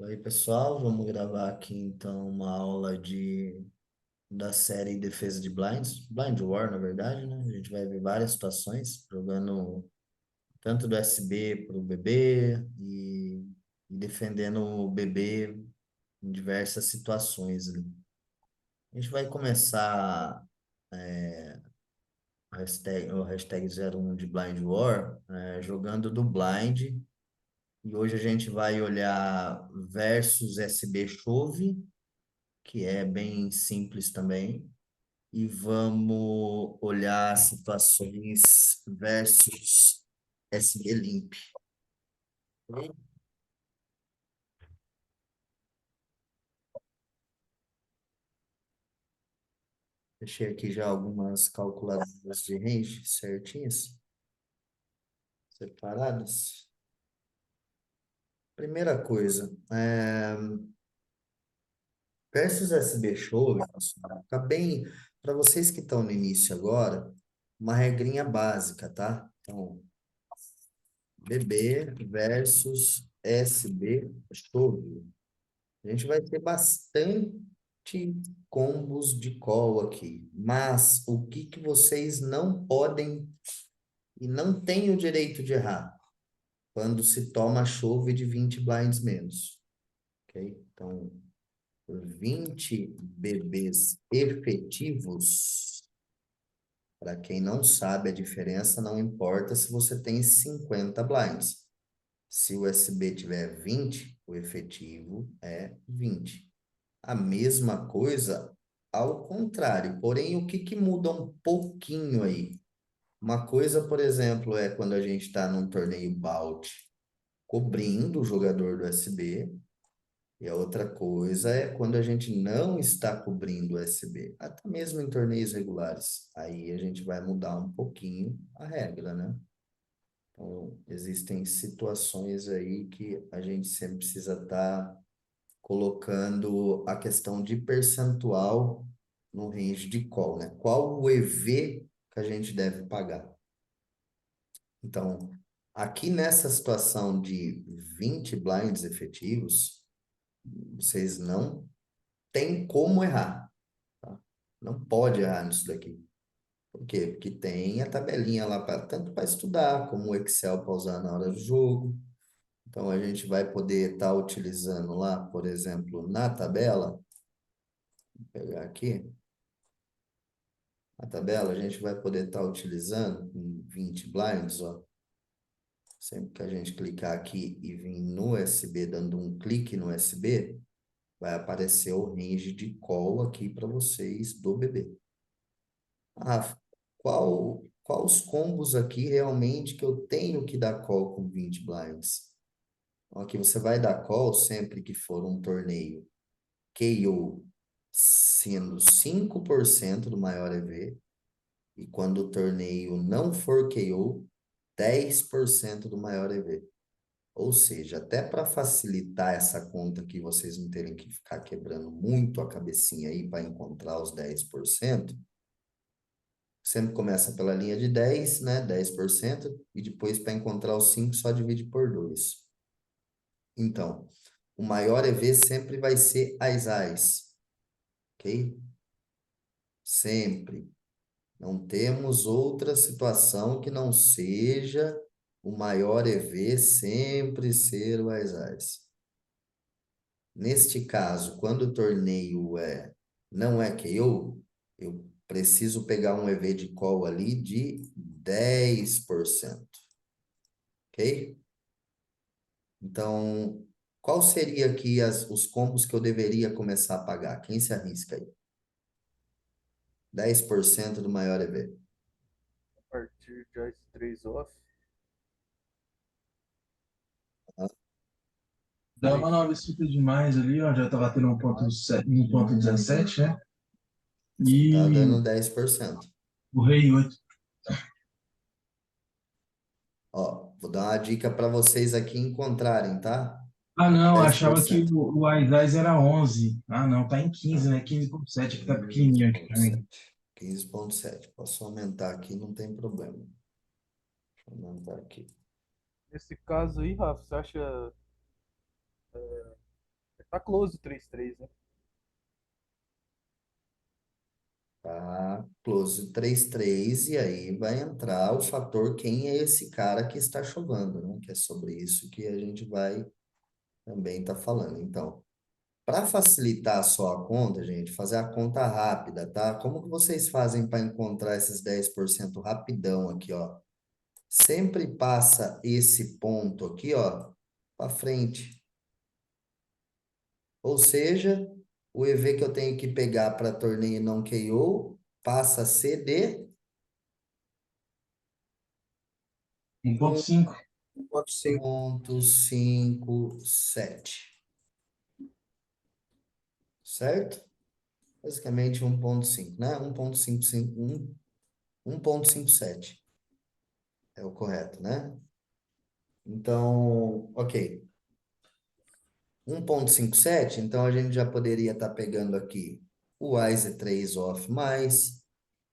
Oi, pessoal, vamos gravar aqui então uma aula da série Defesa de Blinds, Blind War, na verdade, né? A gente vai ver várias situações, jogando tanto do SB para o BB e defendendo o BB em diversas situações ali. A gente vai começar o hashtag 01 de Blind War, jogando do Blind, e hoje a gente vai olhar versus SB Chove, que é bem simples também, e vamos olhar situações versus SB Limp. Deixei aqui já algumas calculadoras de range certinhas, separadas. Primeira coisa, versus SB Show, tá bem, para vocês que estão no início agora, uma regrinha básica, tá? Então, BB versus SB Show. A gente vai ter bastante combos de call aqui, mas o que que vocês não podem e não têm o direito de errar quando se toma chove de 20 blinds menos, ok? Então, 20 bebês efetivos, para quem não sabe a diferença, não importa se você tem 50 blinds. Se o SB tiver 20, o efetivo é 20. A mesma coisa ao contrário. Porém, o que que muda um pouquinho aí? Uma coisa, por exemplo, é quando a gente está num torneio bout cobrindo o jogador do SB, e a outra coisa é quando a gente não está cobrindo o SB, até mesmo em torneios regulares. Aí a gente vai mudar um pouquinho a regra, né? Então, existem situações aí que a gente sempre precisa estar colocando a questão de percentual no range de call, né? Qual o EV que a gente deve pagar? Então, aqui nessa situação de 20 blinds efetivos, vocês não têm como errar, tá? Não pode errar nisso daqui. Por quê? Porque tem a tabelinha lá para tanto para estudar, como o Excel para usar na hora do jogo. Então, a gente vai poder estar utilizando lá, por exemplo, na tabela, vou pegar aqui, a tabela, a gente vai poder estar utilizando em 20 blinds, ó. Sempre que a gente clicar aqui e vir no SB, dando um clique no SB, vai aparecer o range de call aqui para vocês do BB. Ah, quais combos aqui realmente que eu tenho que dar call com 20 blinds? Então, aqui você vai dar call sempre que for um torneio KO sendo 5% do maior EV, e quando o torneio não for KO, 10% do maior EV. Ou seja, até para facilitar essa conta aqui, vocês não terem que ficar quebrando muito a cabecinha aí para encontrar os 10%, sempre começa pela linha de 10, né? 10%, e depois para encontrar os 5 só divide por 2. Então, o maior EV sempre vai ser as AIS, ok? Sempre. Não temos outra situação que não seja o maior EV sempre ser o As. Neste caso, quando o torneio não é KO, eu preciso pegar um EV de call ali de 10%, ok? Então, qual seria aqui os combos que eu deveria começar a pagar? Quem se arrisca aí? 10% do maior EV. A partir de as 3 off. Dá uma 9,5 demais ali, ó. Já tá batendo 1,17, né? Você tá E dando 10%. o rei 8. Ó, vou dar uma dica para vocês aqui encontrarem, tá? Ah, não, eu dez por achava que cento. o Ais era 11. Ah, não, tá em 15, né? 15,7, que tá pequenininho aqui pra mim. 15,7. 15,7. Posso aumentar aqui, não tem problema. Deixa eu aumentar aqui. Nesse caso aí, Rafa, você acha Tá close 3-3, né? Tá, close 3-3, e aí vai entrar o fator quem é esse cara que está chovendo, né? Que é sobre isso que a gente vai também estar falando. Então, para facilitar só a conta, gente, fazer a conta rápida, tá? Como que vocês fazem para encontrar esses 10% rapidão aqui, ó? Sempre passa esse ponto aqui, ó, para frente. Ou seja, o EV que eu tenho que pegar para torneio não KO passa a ser de 1.5. 1.5. 1,57, certo? Basicamente 1,5, né? 1,57 é o correto, né? Então, ok. 1,57, então a gente já poderia estar pegando aqui o Wise 3 off mais,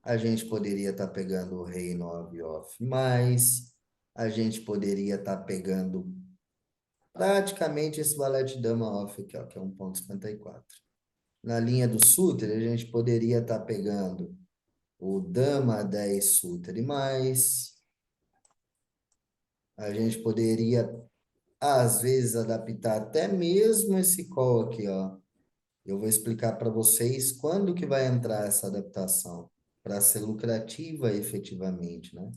a gente poderia estar pegando o Rei 9 off mais, a gente poderia estar pegando praticamente esse valete dama off aqui, ó, que é 1,54. Na linha do suited, a gente poderia estar pegando o dama 10 suited e mais, a gente poderia, às vezes, adaptar até mesmo esse call aqui, ó. Eu vou explicar para vocês quando que vai entrar essa adaptação, para ser lucrativa efetivamente, né?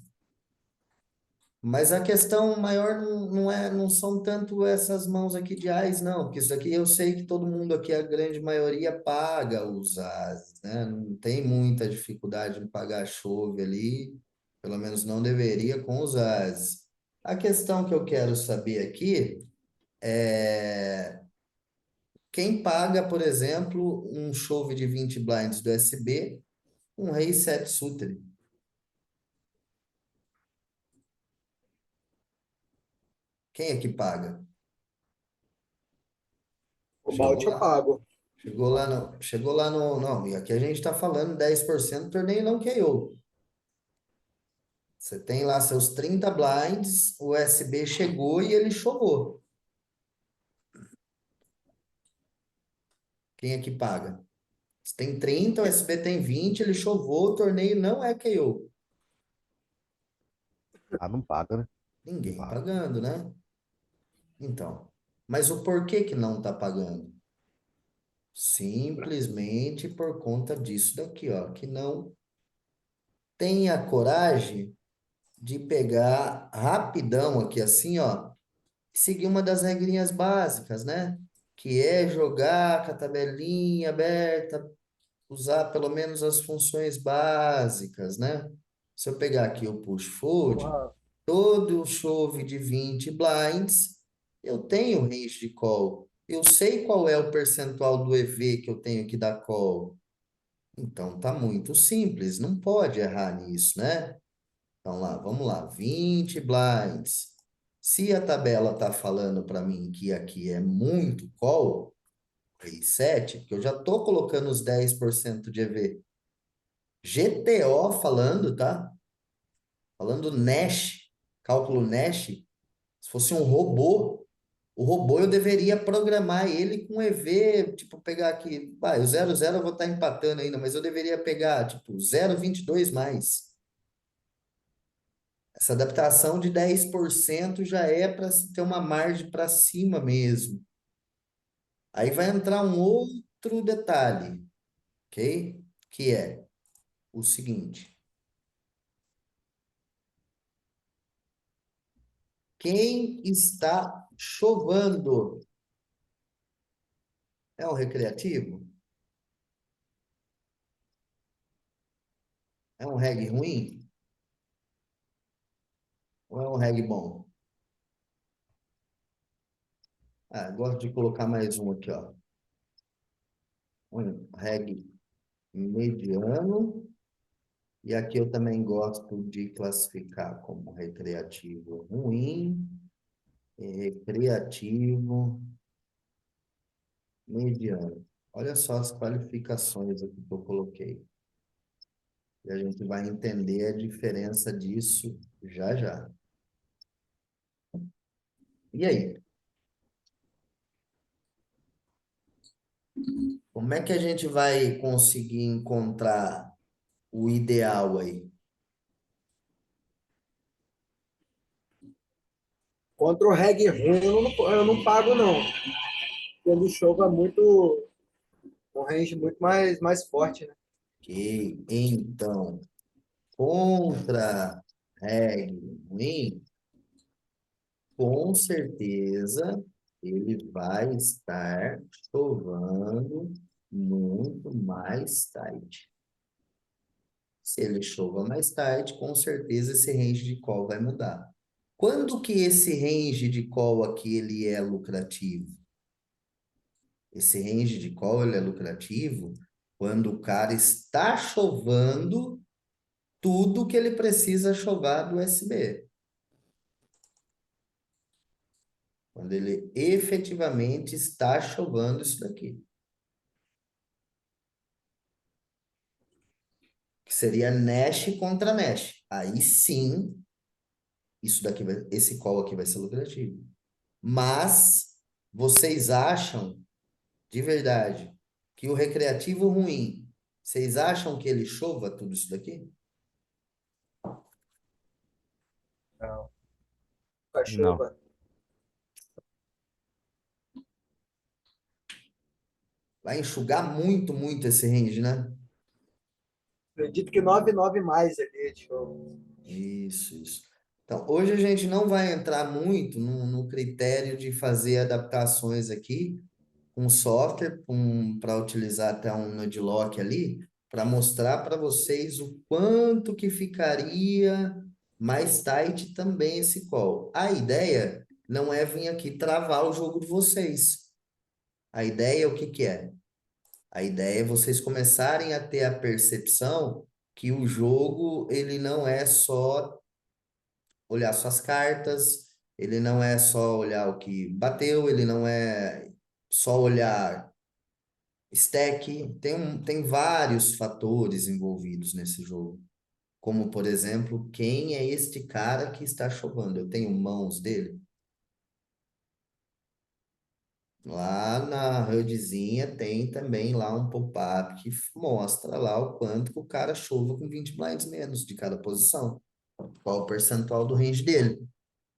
Mas a questão maior não são tanto essas mãos aqui de AIS, não, porque isso aqui eu sei que todo mundo aqui, a grande maioria, paga os AS, né? Não tem muita dificuldade em pagar chove ali, pelo menos não deveria com os AS. A questão que eu quero saber aqui é quem paga, por exemplo, um chove de 20 blinds do SB, um rei 7 suited. Quem é que paga? O Chegou malte eu lá? pago. Não, e aqui a gente está falando 10% torneio não KO. Você tem lá seus 30 blinds, o SB chegou e ele chovou. Quem é que paga? Você tem 30, o SB tem 20, ele chovou, o torneio não é KO. Ah, não paga, né? Não Ninguém paga. pagando, né? Então, mas o porquê que não está pagando? Simplesmente por conta disso daqui, ó, que não tem a coragem de pegar rapidão aqui assim, ó, e seguir uma das regrinhas básicas, né? Que é jogar com a tabelinha aberta, usar pelo menos as funções básicas, né? Se eu pegar aqui o push fold, Porra, todo o chove de 20 blinds, eu tenho range de call. Eu sei qual é o percentual do EV que eu tenho que dar call. Então tá muito simples, não pode errar nisso, né? Então lá, vamos lá, 20 blinds. Se a tabela tá falando para mim que aqui é muito call, rei 7, porque eu já tô colocando os 10% de EV. GTO falando, tá? Falando Nash, cálculo Nash, se fosse um robô, o robô eu deveria programar ele com EV, tipo, pegar aqui, o 0,0 eu vou estar empatando ainda, mas eu deveria pegar, tipo, 0,22 mais. Essa adaptação de 10% já é para ter uma margem para cima mesmo. Aí vai entrar um outro detalhe, ok? Que é o seguinte: quem está chovando é um recreativo? É um reggae ruim? Ou é um reggae bom? Ah, gosto de colocar mais um aqui, ó. Um reggae mediano. E aqui eu também gosto de classificar como recreativo ruim, recreativo mediano. Olha só as qualificações aqui que eu coloquei. E a gente vai entender a diferença disso já já. E aí? Como é que a gente vai conseguir encontrar o ideal aí? Contra o reg ruim, eu não pago, não. Ele chova muito, um range muito mais forte, né? Ok, então, contra reggae ruim, com certeza ele vai estar chovando muito mais tarde. Se ele chova mais tarde, com certeza esse range de call vai mudar. Quando que esse range de call aqui ele é lucrativo? Esse range de call ele é lucrativo quando o cara está chovando tudo que ele precisa chovar do USB. Quando ele efetivamente está chovando isso daqui. Que seria Nash contra Nash. Aí sim, isso daqui esse call aqui vai ser lucrativo. Mas vocês acham, de verdade, que o recreativo ruim, vocês acham que ele chova tudo isso daqui? Não. A Não. chuva. Vai enxugar muito, muito esse range, né? Acredito que 9,9 mais ali de chuva. Isso. Então, hoje a gente não vai entrar muito no critério de fazer adaptações aqui com software, para utilizar até um Node-Lock ali, para mostrar para vocês o quanto que ficaria mais tight também esse call. A ideia não é vir aqui travar o jogo de vocês. A ideia é o que que é? A ideia é vocês começarem a ter a percepção que o jogo, ele não é só olhar suas cartas, ele não é só olhar o que bateu, ele não é só olhar stack. Tem vários fatores envolvidos nesse jogo. Como, por exemplo, quem é este cara que está chovando? Eu tenho mãos dele? Lá na HUDzinha tem também lá um pop-up que mostra lá o quanto que o cara chova com 20 blinds menos de cada posição. Qual o percentual do range dele,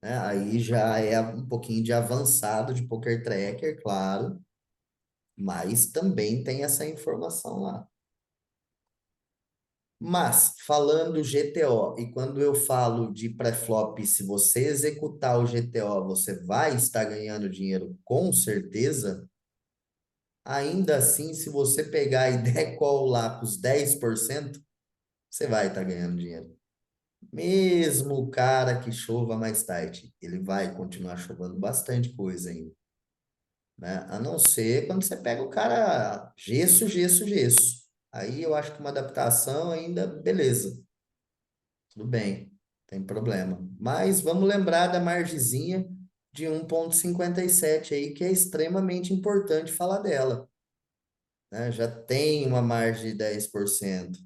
né? Aí já é um pouquinho de avançado de poker tracker, claro, mas também tem essa informação lá. Mas, falando GTO, e quando eu falo de pré-flop, se você executar o GTO, você vai estar ganhando dinheiro com certeza. Ainda assim, se você pegar e der call lá com os 10%, você vai estar ganhando dinheiro. Mesmo o cara que chova mais tarde, ele vai continuar chovando bastante coisa ainda, né? A não ser quando você pega o cara gesso, gesso, gesso. Aí eu acho que uma adaptação ainda, beleza. Tudo bem, tem problema. Mas vamos lembrar da margezinha de 1,57 aí, que é extremamente importante falar dela, né? Já tem uma margem de 10%.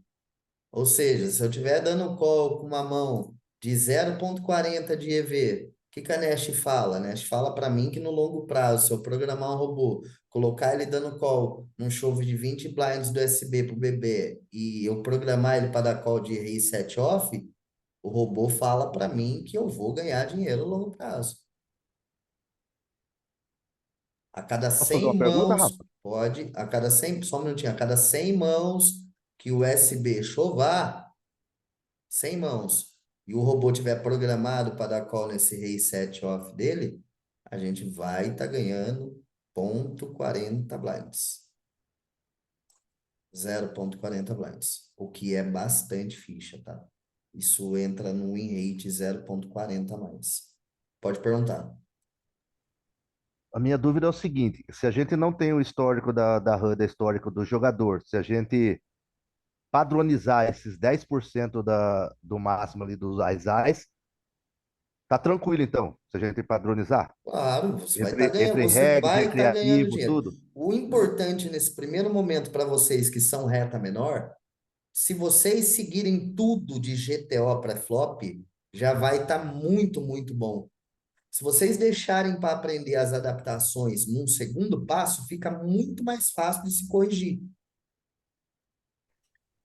Ou seja, se eu estiver dando call com uma mão de 0,40 de EV, o que que a Nest fala? A Nest fala para mim que no longo prazo, se eu programar um robô, colocar ele dando call num chove de 20 blinds do SB para o bebê e eu programar ele para dar call de rei 7 off, o robô fala para mim que eu vou ganhar dinheiro no longo prazo. A cada Posso fazer uma 100 pergunta, mãos, Rafa? pode, a cada 100, só um minutinho, a cada 100 mãos que o USB chovar, 100 mãos, e o robô tiver programado para dar call nesse rei 7 off dele, a gente vai estar ganhando 0,40 blinds. 0,40 blinds, o que é bastante ficha, tá? Isso entra no win rate 0,40 a mais. Pode perguntar. A minha dúvida é o seguinte: se a gente não tem o histórico da HUD, histórico do jogador, se a gente padronizar esses 10% do máximo ali dos ais, tá tranquilo então, se a gente padronizar? Claro, você vai estar ganhando, Entre você regs, vai estar ganhando recreativo, dinheiro. tudo. O importante nesse primeiro momento para vocês que são reta menor, se vocês seguirem tudo de GTO para flop, já vai estar muito, muito bom. Se vocês deixarem para aprender as adaptações num segundo passo, fica muito mais fácil de se corrigir.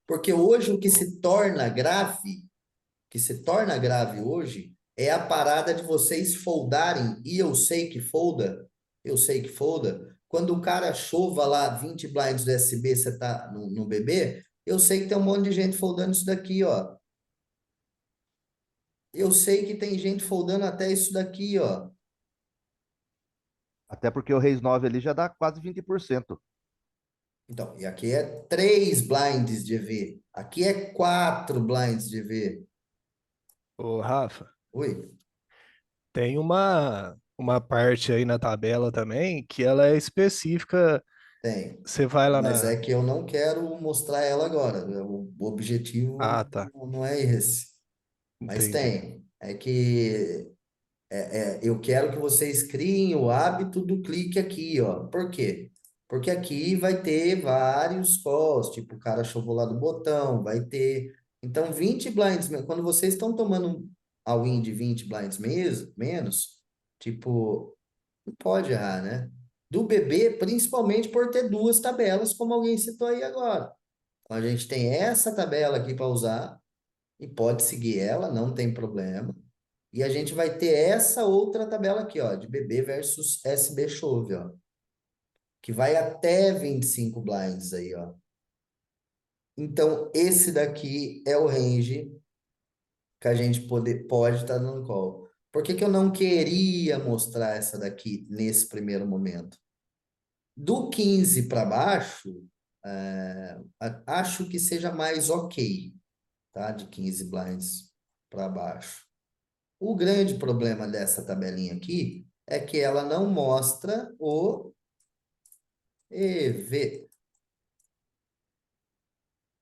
Porque hoje o que se torna grave hoje, é a parada de vocês foldarem, e eu sei que folda, quando o cara chova lá 20 blinds do SB, você tá no BB, eu sei que tem um monte de gente foldando isso daqui, ó. Eu sei que tem gente foldando até isso daqui, ó. Até porque o Reis 9 ali já dá quase 20%. Então, e aqui é 3 blinds de EV. Aqui é 4 blinds de EV. Ô, Rafa, Oi? tem uma parte aí na tabela também que ela é específica. Tem. Você vai lá Mas na. é que eu não quero mostrar ela agora. O Ah, objetivo tá. não é esse. Mas Entendi. tem. É que eu quero que vocês criem o hábito do clique aqui, ó. Por quê? Porque aqui vai ter vários calls, tipo, o cara chovou lá do botão, vai ter. Então, 20 blinds, quando vocês estão tomando a win de 20 blinds menos, tipo, não pode errar, né? Do BB, principalmente por ter duas tabelas, como alguém citou aí agora. Então, a gente tem essa tabela aqui para usar, e pode seguir ela, não tem problema. E a gente vai ter essa outra tabela aqui, ó, de BB versus SB Chove, ó, que vai até 25 blinds aí, ó. Então, esse daqui é o range que a gente pode estar dando call. Por que que eu não queria mostrar essa daqui nesse primeiro momento? Do 15 para baixo, acho que seja mais ok, tá? De 15 blinds para baixo. O grande problema dessa tabelinha aqui é que ela não mostra o EV.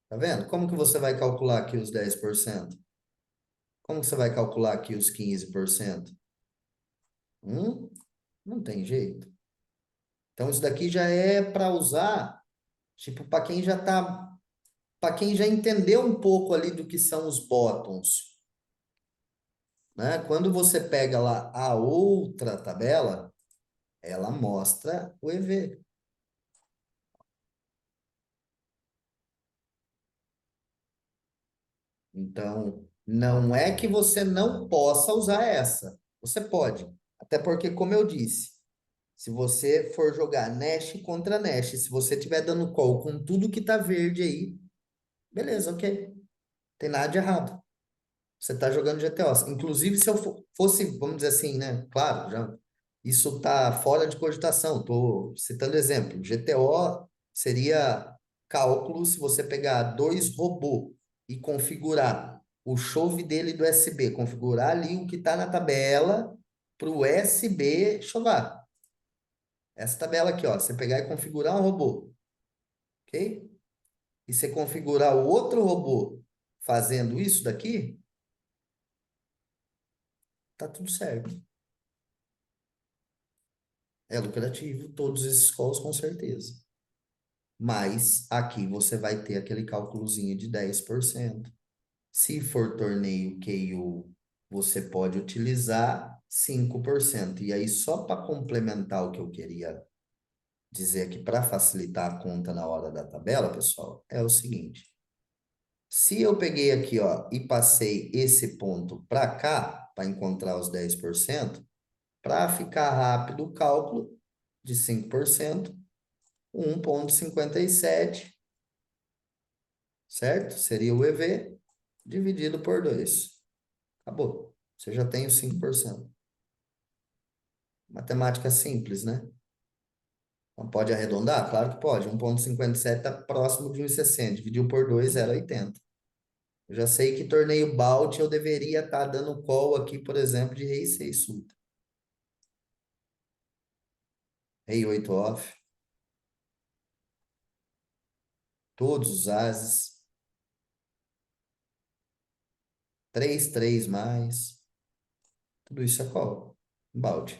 Tá vendo? Como que você vai calcular aqui os 10%? Como que você vai calcular aqui os 15%? Não tem jeito. Então, isso daqui já é para usar, tipo, para quem já entendeu um pouco ali do que são os bottoms, né? Quando você pega lá a outra tabela, ela mostra o EV. Então, não é que você não possa usar essa. Você pode. Até porque, como eu disse, se você for jogar Nash contra Nash, se você estiver dando call com tudo que tá verde aí, beleza, ok. Tem nada de errado. Você tá jogando GTO. Inclusive, se eu fosse, vamos dizer assim, né? Claro, já, isso tá fora de cogitação. Tô citando exemplo. GTO seria cálculo se você pegar dois robôs e configurar o chove dele do SB, configurar ali o que está na tabela para o SB chovar. Essa tabela aqui, ó, você pegar e configurar um robô, ok? E você configurar o outro robô fazendo isso daqui, tá tudo certo. É lucrativo, todos esses calls com certeza. Mas aqui você vai ter aquele cálculozinho de 10%. Se for torneio KO, você pode utilizar 5%. E aí, só para complementar o que eu queria dizer aqui, para facilitar a conta na hora da tabela, pessoal, é o seguinte. Se eu peguei aqui, ó, e passei esse ponto para cá, para encontrar os 10%, para ficar rápido o cálculo de 5%, 1,57, certo? Seria o EV dividido por 2. Acabou. Você já tem os 5%. Matemática simples, né? Então, pode arredondar? Claro que pode. 1,57 está próximo de 1,60. Dividiu por 2, 0,80. Eu já sei que torneio Balt eu deveria estar dando call aqui, por exemplo, de rei 6 sulta. Rei 8 off. Todos os ases. 3 mais. Tudo isso é call. Balt.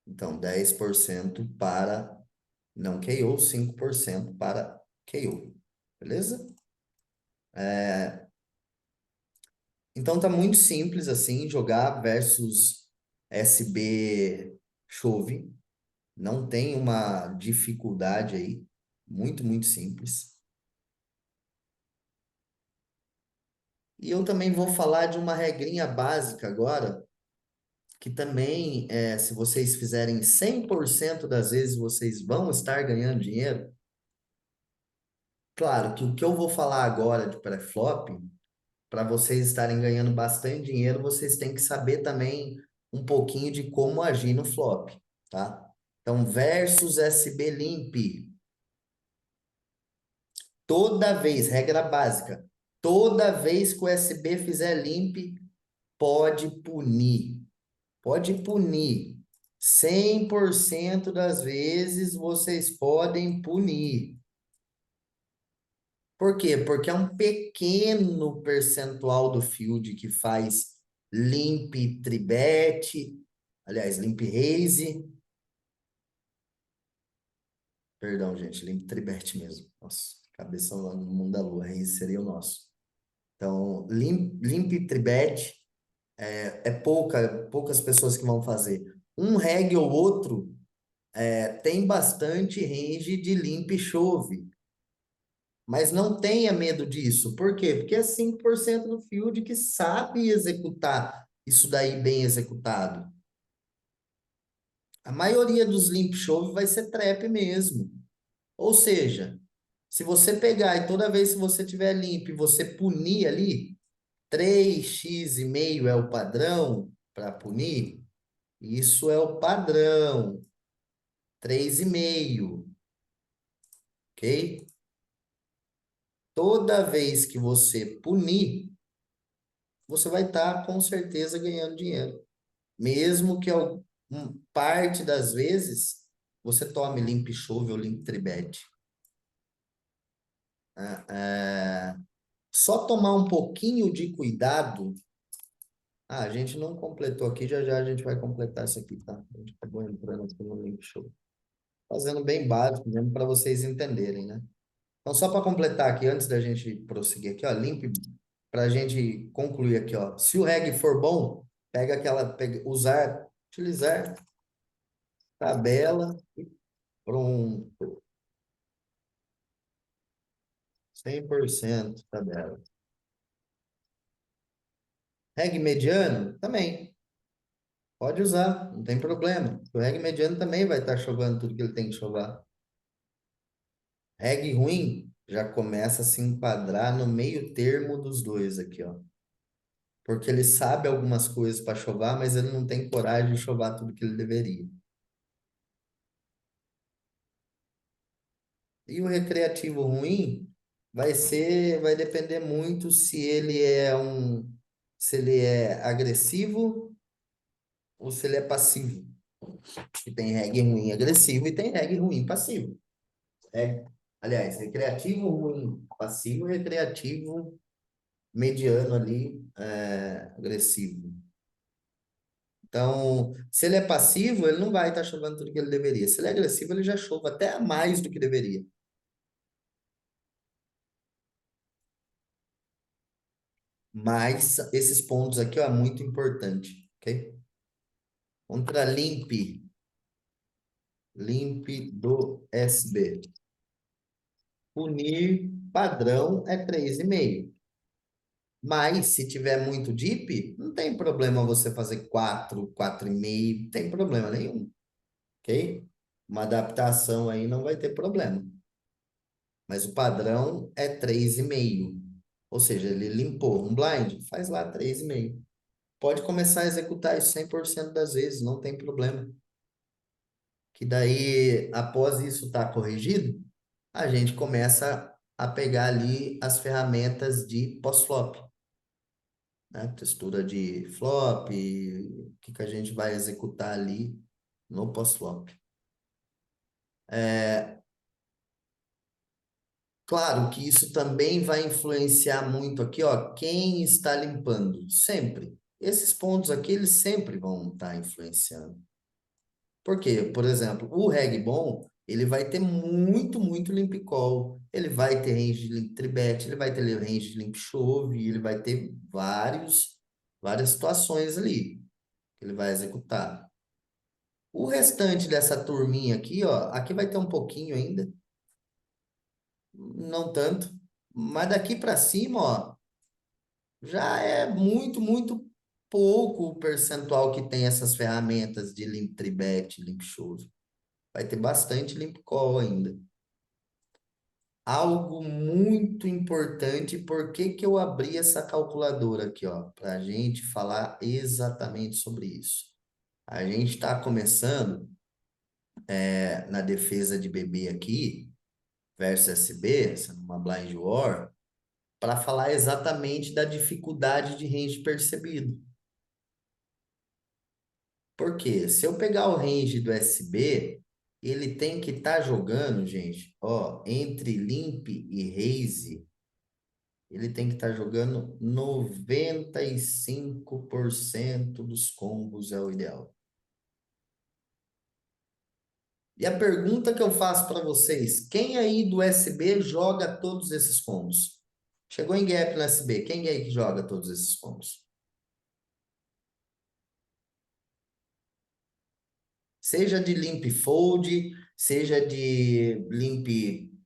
Então, 10% para não KO, 5% para KO. Beleza? Então tá muito simples assim jogar versus SB Chove. Não tem uma dificuldade aí. Muito, muito simples. E eu também vou falar de uma regrinha básica agora, que também, se vocês fizerem 100% das vezes, vocês vão estar ganhando dinheiro. Claro que o que eu vou falar agora de pré-flop, para vocês estarem ganhando bastante dinheiro, vocês têm que saber também um pouquinho de como agir no flop, tá? Então, versus SB Limp. Toda vez, regra básica, toda vez que o SB fizer limp, pode punir. Pode punir. 100% das vezes vocês podem punir. Por quê? Porque é um pequeno percentual do field que faz limp tribet, aliás, limp raise. Perdão, gente, limp tribet mesmo. Nossa, cabeça lá no mundo da lua, raise seria o nosso. Então, limp tribet é poucas pessoas que vão fazer. Um reg ou outro tem bastante range de limp chove. Mas não tenha medo disso. Por quê? Porque é 5% do field que sabe executar isso daí bem executado. A maioria dos limp chove vai ser trap mesmo. Ou seja, se você pegar e toda vez que você tiver limp, você punir ali, 3x e meio é o padrão para punir, isso é o padrão. 3,5, ok? Toda vez que você punir, você vai estar com certeza ganhando dinheiro. Mesmo que parte das vezes você tome limp chove ou limp tribet. Só tomar um pouquinho de cuidado. A gente não completou aqui, já já a gente vai completar isso aqui, tá? A gente acabou entrando aqui no limp chove. Fazendo bem básico mesmo para vocês entenderem, né? Então, só para completar aqui, antes da gente prosseguir aqui, ó, limp, para a gente concluir aqui, ó. Se o reg for bom, utilizar tabela e pronto. 100% tabela. Reg mediano, também. Pode usar, não tem problema. O reg mediano também vai estar chovendo tudo que ele tem que chover. Reg ruim, já começa a se enquadrar no meio termo dos dois aqui, ó. Porque ele sabe algumas coisas para chover, mas ele não tem coragem de chover tudo que ele deveria. E o recreativo ruim vai depender muito se ele é agressivo ou se ele é passivo. Que tem reggae ruim agressivo e tem reggae ruim passivo. Aliás, recreativo ruim passivo, recreativo mediano ali agressivo. Então, se ele é passivo, ele não vai estar chovendo tudo que ele deveria. Se ele é agressivo, ele já chova até mais do que deveria. Mas esses pontos aqui, ó, é muito importante, ok? Contra limp do SB. Punir padrão é 3,5. Mas se tiver muito deep, não tem problema você fazer 4, 4,5, não tem problema nenhum, ok? Uma adaptação aí não vai ter problema. Mas o padrão é 3,5. Ou seja, ele limpou um blind, faz lá 3,5. Pode começar a executar isso 100% das vezes, não tem problema. Que daí, após isso estar corrigido, a gente começa a pegar ali as ferramentas de pós-flop, né? Textura de flop, o que a gente vai executar ali no pós-flop. Claro que isso também vai influenciar muito aqui, ó, quem está limpando, sempre. Esses pontos aqui, eles sempre vão estar influenciando. Por quê? Por exemplo, o reg bom, ele vai ter muito limp call, ele vai ter range de limp tribet, ele vai ter range de limp shove, ele vai ter várias situações ali que ele vai executar. O restante dessa turminha aqui, ó, aqui vai ter um pouquinho ainda, não tanto, mas daqui para cima, ó, já é muito pouco o percentual que tem essas ferramentas de limp tribet, limp shove. Vai ter bastante limp call ainda. Algo muito importante, por que que eu abri essa calculadora aqui, ó, para a gente falar exatamente sobre isso. A gente está começando na defesa de BB aqui, versus SB, uma blind war, para falar exatamente da dificuldade de range percebido. Porque se eu pegar o range do SB, ele tem que estar jogando, gente, ó, entre limp e raise, ele tem que estar jogando 95% dos combos é o ideal. E a pergunta que eu faço para vocês, quem aí do SB joga todos esses combos? Chegou em gap no SB, quem é aí que joga todos esses combos? Seja de limp fold, seja de limp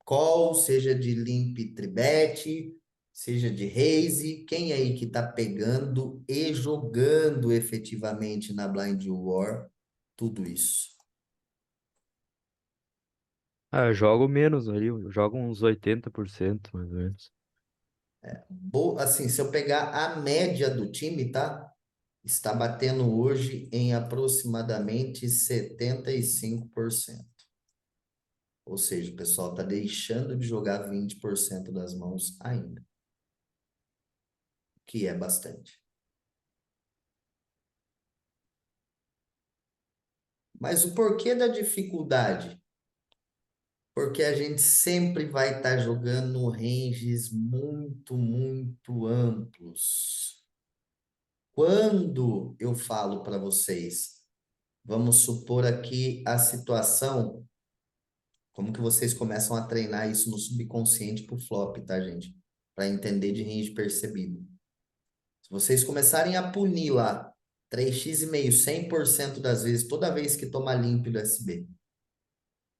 call, seja de limp tribet, seja de raise, quem aí que tá pegando e jogando efetivamente na blind war tudo isso? Ah, eu jogo menos ali, eu jogo uns 80% mais ou menos. Assim, se eu pegar a média do time, tá? Está batendo hoje em aproximadamente 75%. Ou seja, o pessoal está deixando de jogar 20% das mãos ainda, que é bastante. Mas o porquê da dificuldade? Porque a gente sempre vai estar jogando ranges muito amplos. Quando eu falo para vocês, vamos supor aqui a situação, como que vocês começam a treinar isso no subconsciente pro flop, tá, gente? Para entender de range percebido. Se vocês começarem a punir lá 3x,5, 100% das vezes, toda vez que toma limpo do SB.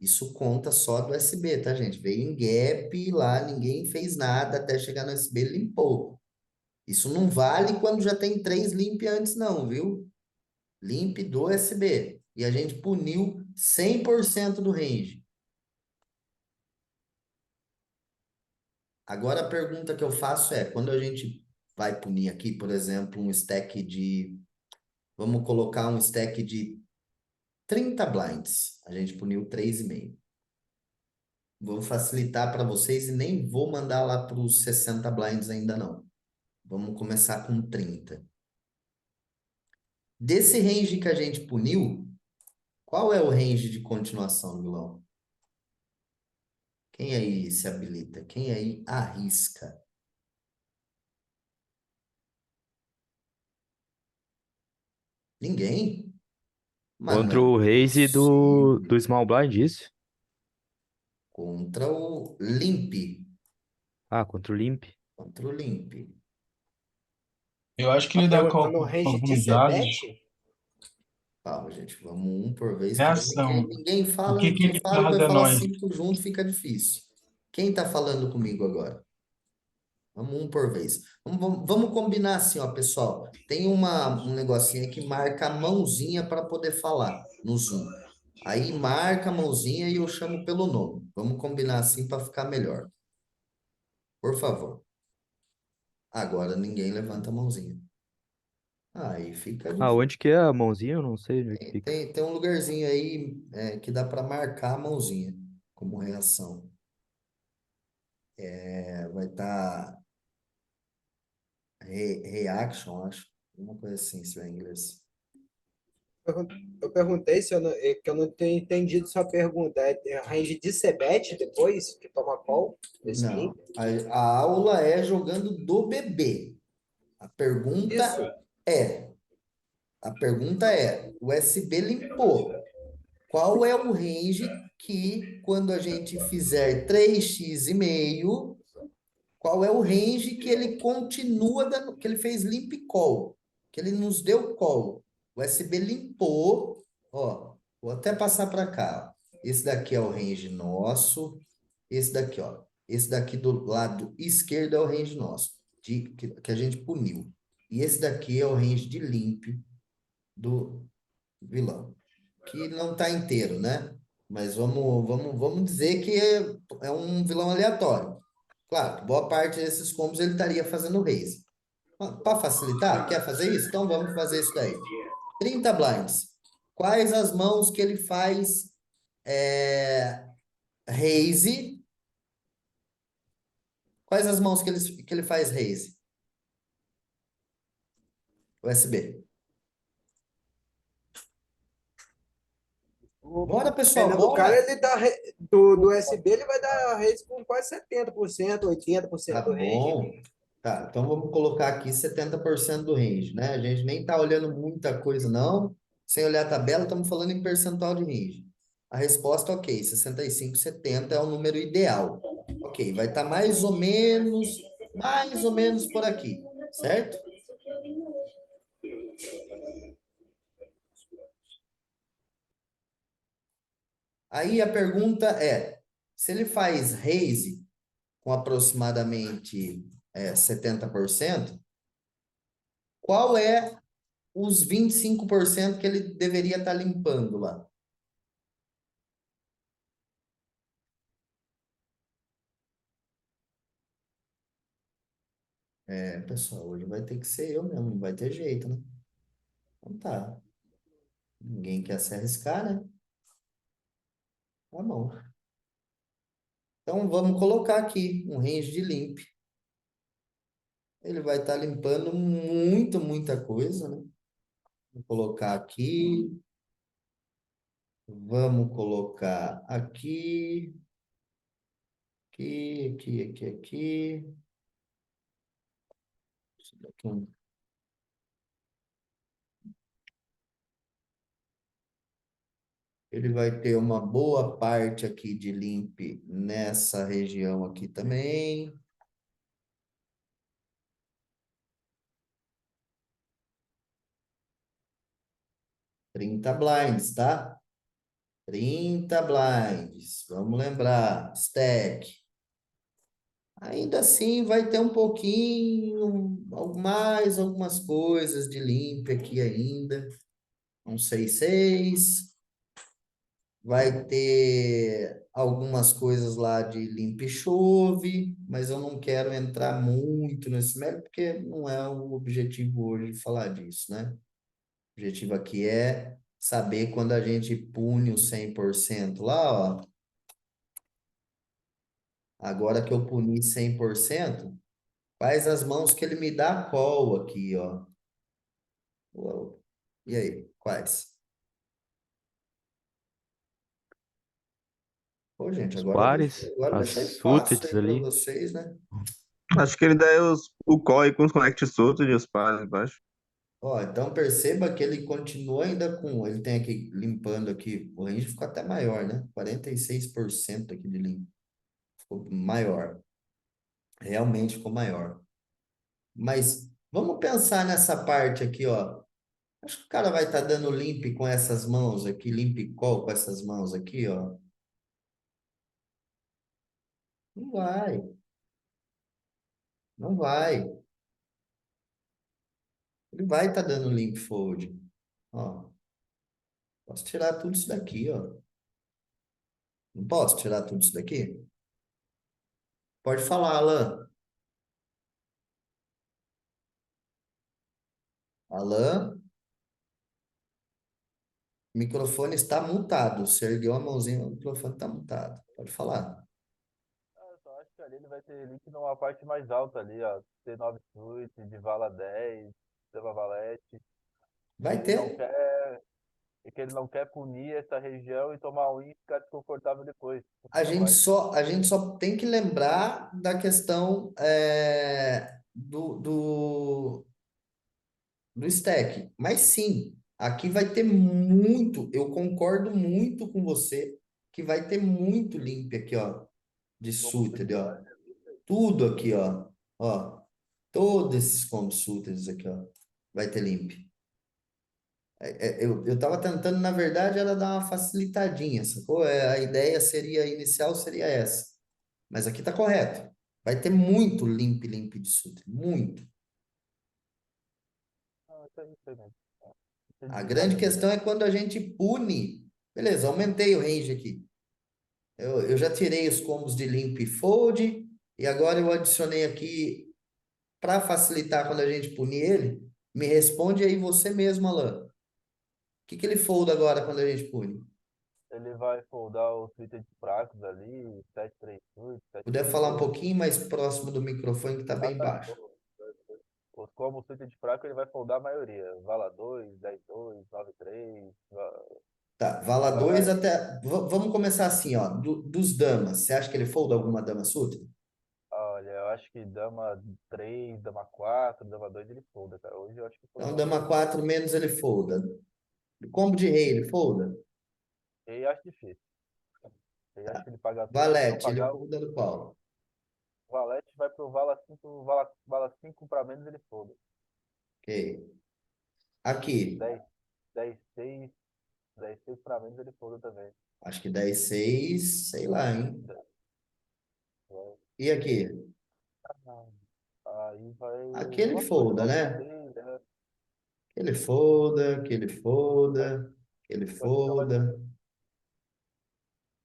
Isso conta só do SB, tá, gente? Veio em gap lá, ninguém fez nada até chegar no SB, limpou. Isso não vale quando já tem 3 limp antes, não, viu? Limp do SB. E a gente puniu 100% do range. Agora a pergunta que eu faço é, quando a gente vai punir aqui, por exemplo, um stack de... Vamos colocar um stack de 30 blinds. A gente puniu 3,5. Vou facilitar para vocês e nem vou mandar lá para os 60 blinds ainda não. Vamos começar com 30. Desse range que a gente puniu, qual é o range de continuação, vilão? Quem aí se habilita? Quem aí arrisca? Ninguém? Mas não Contra é o raise do possível. Small Blind, isso? Contra o Limp. Ah, contra o Limp. Contra o Limp. Eu acho que Tá ele dá perguntando o range de alguns dados. Cebete? Calma, gente. Vamos um por vez. Que Reação. ninguém O fala. que que Quem ele fala dá vai da falar nós? cinco junto, fica difícil. Quem tá falando comigo agora? Vamos um por vez. Vamos combinar assim, ó, pessoal. Tem um negocinho aí que marca a mãozinha para poder falar no Zoom. Aí marca a mãozinha e eu chamo pelo nome. Vamos combinar assim para ficar melhor. Por favor. Agora ninguém levanta a mãozinha. Aí fica Ah, difícil. onde que é a mãozinha? Eu não sei onde é que fica. Tem um lugarzinho aí que dá para marcar a mãozinha como reação. Vai estar reaction, acho. Uma coisa assim, se é em inglês. Eu perguntei se eu não, que eu não tenho entendido sua pergunta. É range de Cebete depois que toma call desse Não, limp? a aula é jogando do bebê. A pergunta Isso. é, a pergunta é, o SB limpou. qual é o range que, quando a gente fizer 3x e meio, qual é o range que ele continua dando, que ele fez limp call, que ele nos deu call. O SB limpou, ó, vou até passar para cá, ó. Esse daqui é o range nosso, esse daqui, ó, esse daqui do lado esquerdo é o range nosso, que a gente puniu. E esse daqui é o range de limp do vilão, que não está inteiro, né? Mas vamos dizer que é um vilão aleatório. Claro, que boa parte desses combos ele estaria fazendo raise. Para facilitar, quer fazer isso? Então vamos fazer isso daí. 30 blinds. Quais as mãos que ele faz raise? Quais as mãos que ele faz raise? USB. Bora, pessoal, Dependendo do cara, bora! ele dá do SB, ele vai dar raise com quase 70%, 80% Tá do range. bom. Tá, então vamos colocar aqui 70% do range, né? A gente nem tá olhando muita coisa, não. Sem olhar a tabela, estamos falando em percentual de range. A resposta, ok, 65, 70 é o número ideal. Ok, vai estar mais ou menos por aqui, certo? Aí a pergunta é, se ele faz raise com aproximadamente 70%, qual é os 25% que ele deveria estar limpando lá? Pessoal, hoje vai ter que ser eu mesmo, não vai ter jeito, né? Então tá. Ninguém quer se arriscar, né? Tá bom. Então vamos colocar aqui um range de limp. Ele vai estar limpando muita coisa, né? Vou colocar aqui. Vamos colocar aqui. Aqui. Isso daqui Ele vai ter uma boa parte aqui de limp nessa região aqui também. Trinta blinds, tá? 30 blinds. Vamos lembrar. Stack. Ainda assim, vai ter um pouquinho, mais algumas coisas de limp aqui ainda. Um 6-6. Vai ter algumas coisas lá de limp chove, mas eu não quero entrar muito nesse mérito, porque não é o objetivo hoje falar disso, né? O objetivo aqui é saber quando a gente pune o 100% lá, ó. Agora que eu puni 100%, quais as mãos que ele me dá call aqui, ó. Uou. E aí, quais? Pô, gente, Os agora pares, eu as deixei fácil suites aí para ali. vocês, né? Acho que ele dá o call aí com os connect soltos e os pares embaixo. Ó, então perceba que ele continua ainda com, ele tem aqui limpando aqui, o range ficou até maior, né? 46% aqui de limpo. Ficou maior. Realmente ficou maior. Mas vamos pensar nessa parte aqui, ó. Acho que o cara vai estar dando limp com essas mãos aqui, limp call com essas mãos aqui, ó. Não vai. Não vai. Ele vai estar dando limp fold. Ó. Posso tirar tudo isso daqui, ó. Não posso tirar tudo isso daqui? Pode falar, Alan. Alan, o microfone está mutado. Você ergueu a mãozinha, o microfone está mutado. Pode falar. Eu só acho que ali ele vai ter link numa parte mais alta ali, ó. T9 Suite, de Vala 10, Seva Valete. Vai Ele não ter. quer. É que ele não quer punir essa região e tomar um win e ficar desconfortável depois. A gente só tem que lembrar da questão do stack. Mas sim, Aqui vai ter muito, eu concordo muito com você, que vai ter muito limp aqui, ó, de suited, ó. Tudo aqui, ó. Ó, todos esses combos suited aqui, ó, vai ter limp. Eu tava tentando, na verdade, era dar uma facilitadinha, sacou? A ideia seria, inicial seria essa. Mas aqui tá correto. Vai ter muito limp de suited, muito. Isso aí mesmo. A grande questão é quando a gente pune. Beleza, aumentei o range aqui. Eu já tirei os combos de limp e fold, e agora eu adicionei aqui, para facilitar quando a gente punir ele, me responde aí você mesmo, Alan. O que ele folda agora quando a gente pune? Ele vai foldar os suited fracos ali, 7-3 suit, Puder 7-3 falar um fold. pouquinho mais próximo do microfone que tá bem Tá. baixo. Os combos suited fraco ele vai foldar a maioria. Vala 2, 10-2, 9-3. Tá, vala 2 Vai. até. Vamos começar assim, ó. Dos damas, você acha que ele folda alguma dama suited? Olha, eu acho que dama 3, dama 4, dama 2 ele folda, cara. Hoje eu acho que Então, foldou dama 4 menos ele folda. Combo de rei, ele folda? E acho difícil. Eu acho que ele paga tudo. Se não Valete, ele pagar, folda do qual? o Valete vai pro Vala 5, Vala 5 para menos ele folda. Ok. Aqui, 10, 10, 6, 10, 6 para menos ele folda também. acho que 10-6, sei lá, hein? Vai. E aqui? Aí vai Aquele umas coisas, folda, né? 9-6, né? Aquele folda, aquele folda, aquele Pode ficar mais. folda.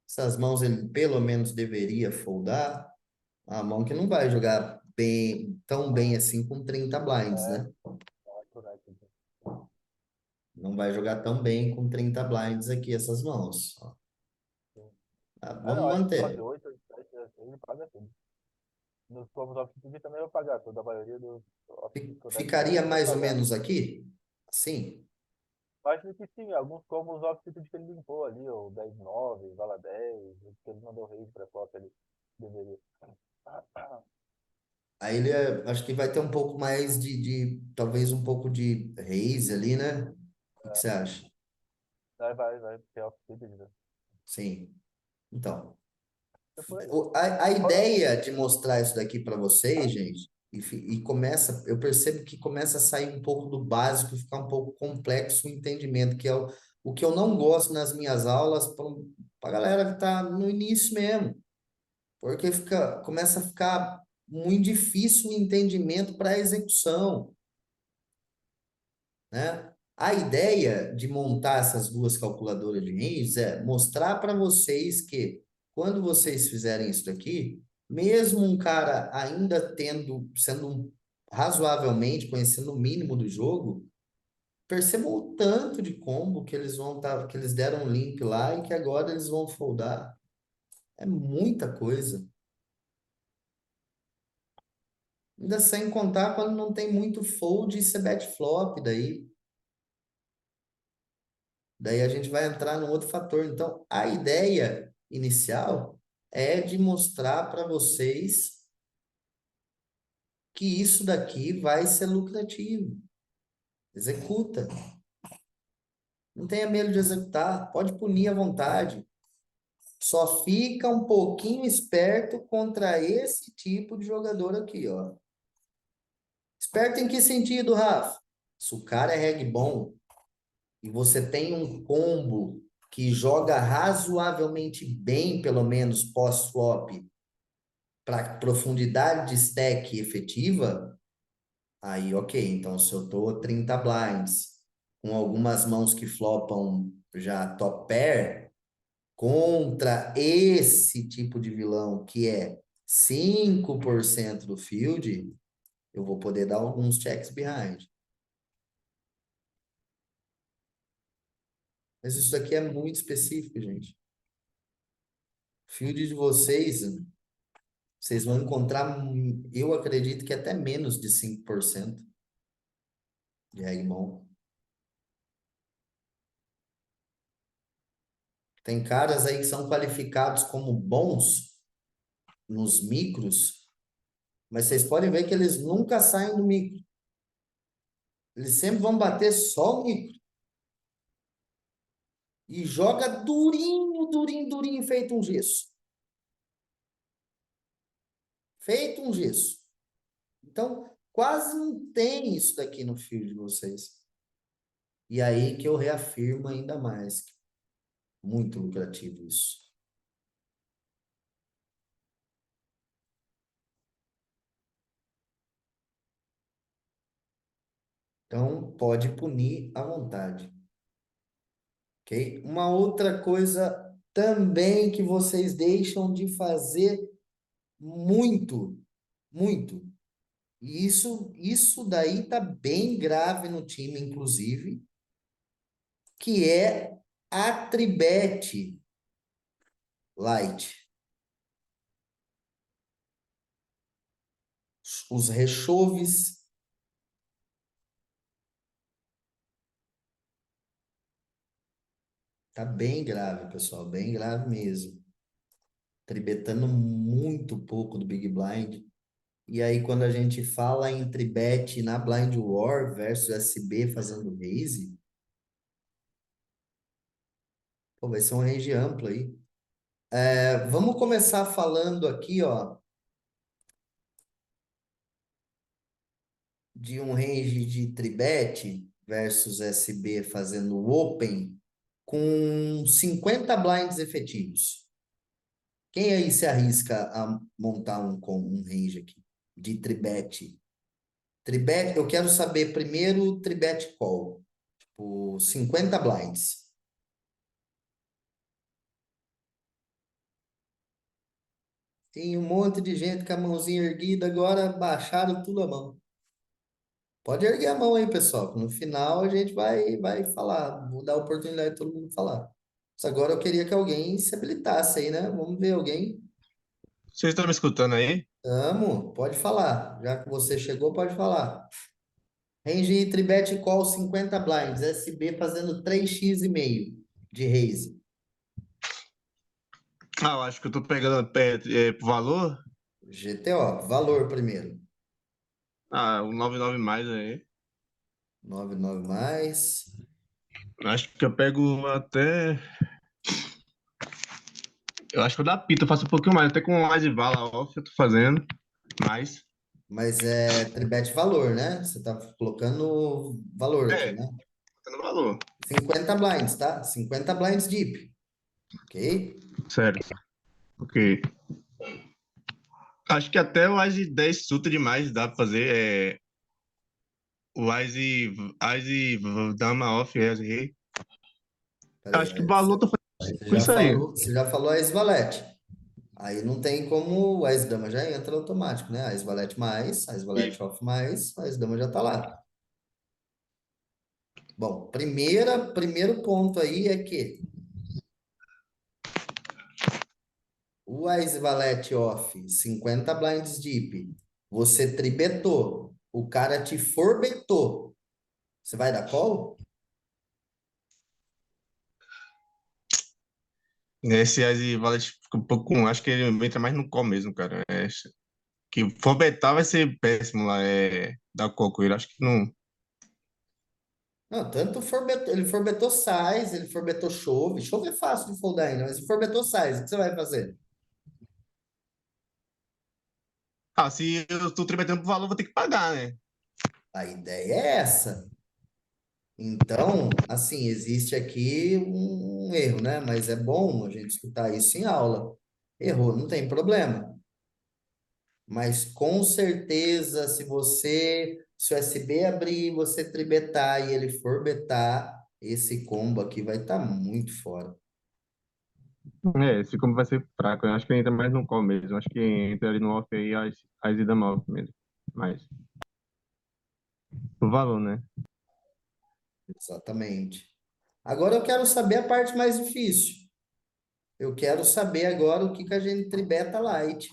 Essas mãos ele pelo menos deveria foldar. A mão que não vai jogar bem, tão bem assim com 30 blinds, né? Não vai jogar tão bem com 30 blinds aqui essas mãos. Ó. Tá, Ah, vamos não, acho que manter. 9-8, 7, ele paga tudo. Nos combos off-speed também vai pagar tudo. A maioria dos off-speed Ficaria vai mais ou pagar. menos aqui? Assim? Acho que sim, alguns combos off-speed que ele limpou ali, o 10-9, Vala 10, que ele mandou raise pra flop, ele deveria. Aí ele acho que vai ter um pouco mais talvez um pouco de raise ali, né? O que você acha? Vai, porque é off-speed, né? Sim. Então, É por aí. a ideia de mostrar isso daqui para vocês, gente, e começa, eu percebo que começa a sair um pouco do básico e ficar um pouco complexo o entendimento, que é o que eu não gosto nas minhas aulas para a galera que está no início mesmo, porque começa a ficar muito difícil o entendimento para a execução, né? A ideia de montar essas duas calculadoras de ranges é mostrar para vocês que quando vocês fizerem isso daqui, mesmo um cara ainda sendo razoavelmente conhecendo o mínimo do jogo, percebam o tanto de combo que que eles deram um limp lá e que agora eles vão foldar. É muita coisa. Ainda sem contar quando não tem muito fold e você bet flop daí. Daí a gente vai entrar num outro fator. Então, a ideia inicial é de mostrar para vocês que isso daqui vai ser lucrativo. Executa. Não tenha medo de executar. Pode punir à vontade. Só fica um pouquinho esperto contra esse tipo de jogador aqui, ó. Esperto em que sentido, Rafa? Se o cara é reg bom e você tem um combo que joga razoavelmente bem, pelo menos pós-swap, para profundidade de stack efetiva, aí ok. Então, se eu tô 30 blinds, com algumas mãos que flopam já top pair, contra esse tipo de vilão que é 5% do field, eu vou poder dar alguns checks behind. Mas isso daqui é muito específico, gente. Field de vocês vão encontrar, eu acredito que até menos de 5% de regmon. Tem caras aí que são qualificados como bons nos micros, mas vocês podem ver que eles nunca saem do micro. Eles sempre vão bater só o micro. e joga durinho, durinho, durinho, feito um gesso. Feito um gesso. Então, quase não tem isso daqui no fio de vocês. E aí que eu reafirmo ainda mais. Muito lucrativo isso. Então, pode punir à vontade. Ok? Uma outra coisa também que vocês deixam de fazer muito, muito. E isso daí tá bem grave no time, inclusive, que é a tribete light. Os rechoves. Tá bem grave, pessoal, bem grave mesmo. Tribetando muito pouco do Big Blind. E aí, quando a gente fala em tribet na Blind War versus SB fazendo raise, pô, vai ser um range amplo aí. Vamos começar falando aqui, ó, de um range de tribet versus SB fazendo open com 50 blinds efetivos. Quem aí se arrisca a montar um range aqui de tribet? Tribet, eu quero saber primeiro tribet call, tipo 50 blinds. Tem um monte de gente com a mãozinha erguida, agora baixaram tudo a mão. Pode erguer a mão aí, pessoal, que no final a gente vai falar. Vou dar a oportunidade de todo mundo falar. Mas agora eu queria que alguém se habilitasse aí, né? Vamos ver alguém. Vocês estão me escutando aí? Amo, pode falar. Já que você chegou, pode falar. Range tribet call 50 blinds, SB fazendo 3x e meio de raise. Ah, eu acho que eu tô pegando pro valor. GTO, valor primeiro. Ah, o 99 mais aí. 99 mais. Acho que eu pego até. Eu acho que eu dá pita, eu faço um pouquinho mais. Até com mais de vala off eu tô fazendo. Mais. Mas é tribet valor, né? Você tá colocando valor aqui, É, né? tá no valor. 50 blinds, tá? 50 blinds deep. Ok? Sério. Ok. Acho que até o Ice 10 suta demais dá pra fazer. O Ice Dama off, Rei. Peraí, Acho que o valor eu tô fazendo você com já isso aí. falou, você já falou a Ex-Valete. Aí não tem como a Ex-Dama já entra automático, né? A Ex-Valete mais, a Ex-Valete off mais, a Ex-Dama já tá lá. Bom, primeiro ponto aí é que o Ex-Valete off, 50 blinds deep, você tribetou, o cara te forbetou. Você vai dar call? Esse Ice Valet fica um pouco. Acho que ele entra mais no call mesmo, cara. Que for betar vai ser péssimo lá. Da Coco. Acho que não. Não, tanto forbetou, ele forbetou size, ele forbetou chove. Chove é fácil de foldar ainda, mas ele forbetou size, o que você vai fazer? Ah, se eu tô tributando pro valor, vou ter que pagar, né? A ideia é essa. Então, assim, existe aqui um erro, né? Mas é bom a gente escutar isso em aula. Errou, não tem problema. Mas com certeza, se o SB abrir, você tribetar e ele for betar, esse combo aqui vai estar muito fora. Esse como vai ser fraco. Eu acho que entra mais no call mesmo. Eu acho que entra ali no off aí as ida off mesmo. Mas. O valor, né? Exatamente. Agora eu quero saber a parte mais difícil. Eu quero saber agora o que que a gente tribeta light.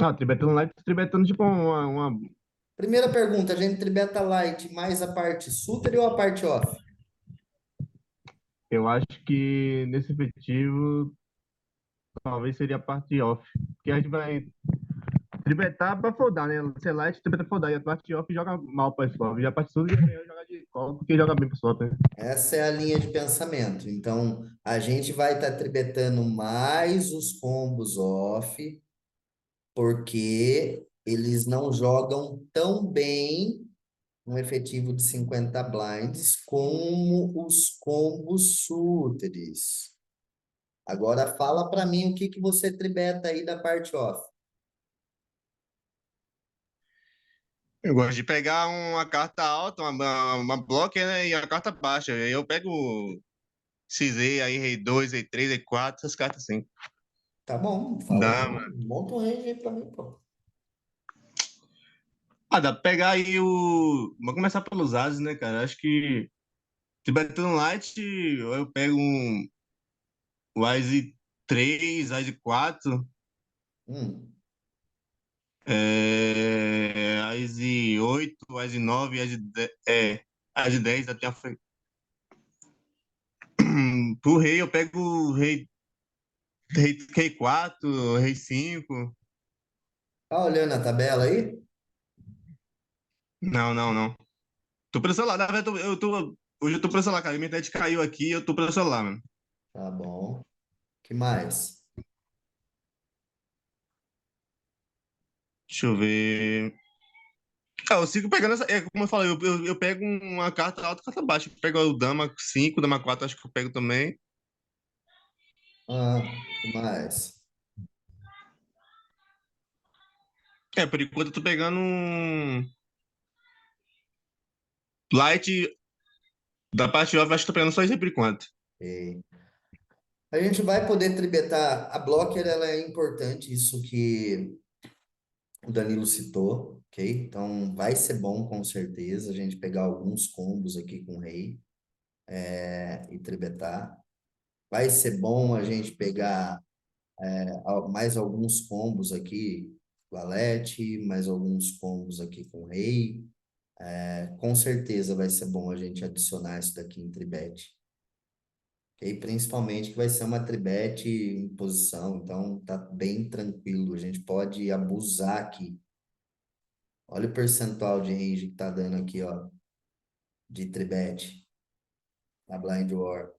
Ah, tribetando lá, tribetando tipo uma. Primeira pergunta, a gente tribeta light mais a parte suited ou a parte off? Eu acho que nesse efetivo talvez seria a parte off. Porque a gente vai. tribetar pra foldar, né? Sei lá, tribeta pra foldar. E a parte off joga mal pra flop. Já a parte sul já é melhor jogar de call, porque joga bem pro flop, né? Essa é a linha de pensamento. Então, a gente vai estar tribetando mais os combos off, porque eles não jogam tão bem um efetivo de 50 blinds como os combos suites. Agora fala para mim o que que você tribeta aí da parte off. Eu gosto de pegar uma carta alta, uma blocker, né? E a carta baixa. Aí eu pego XZ, aí Rei 2, Rei 3, Rei 4, essas cartas assim. Tá bom, fala, Dama. monta um range aí para mim, pô. Dá pra pegar aí o. Vamos começar pelos ases, né, cara? Acho que se bater no light, eu pego o Ase 3, Ase 4, Hum. Ase 8, Ase 9, Ase 10 até a frente. Pro rei, eu pego o rei 4, rei 5. Tá olhando a tabela aí? Não, não, não. Tô pelo celular, na verdade, hoje eu tô pelo celular, cara. Minha internet caiu aqui, eu tô pelo celular, mano. Tá bom. Que mais? Deixa eu ver. Eu sigo pegando essa. Como eu falei, eu pego uma carta alta e carta baixa. Eu pego o Dama 5, Dama 4, acho que eu pego também. Que mais? Por enquanto eu tô pegando um Light da parte off, acho que tô pegando só isso aí por enquanto. Ok. A gente vai poder tribetar. A blocker, ela é importante, isso que o Danilo citou, ok? Então, vai ser bom, com certeza, a gente pegar alguns combos aqui com o rei e tribetar. Vai ser bom a gente pegar mais alguns combos aqui, valete, mais alguns combos aqui com o rei. Com certeza vai ser bom a gente adicionar isso daqui em tribete. Ok? Principalmente que vai ser uma tribete em posição, então tá bem tranquilo. A gente pode abusar aqui. Olha o percentual de range que tá dando aqui, ó, de tribete na Blind War.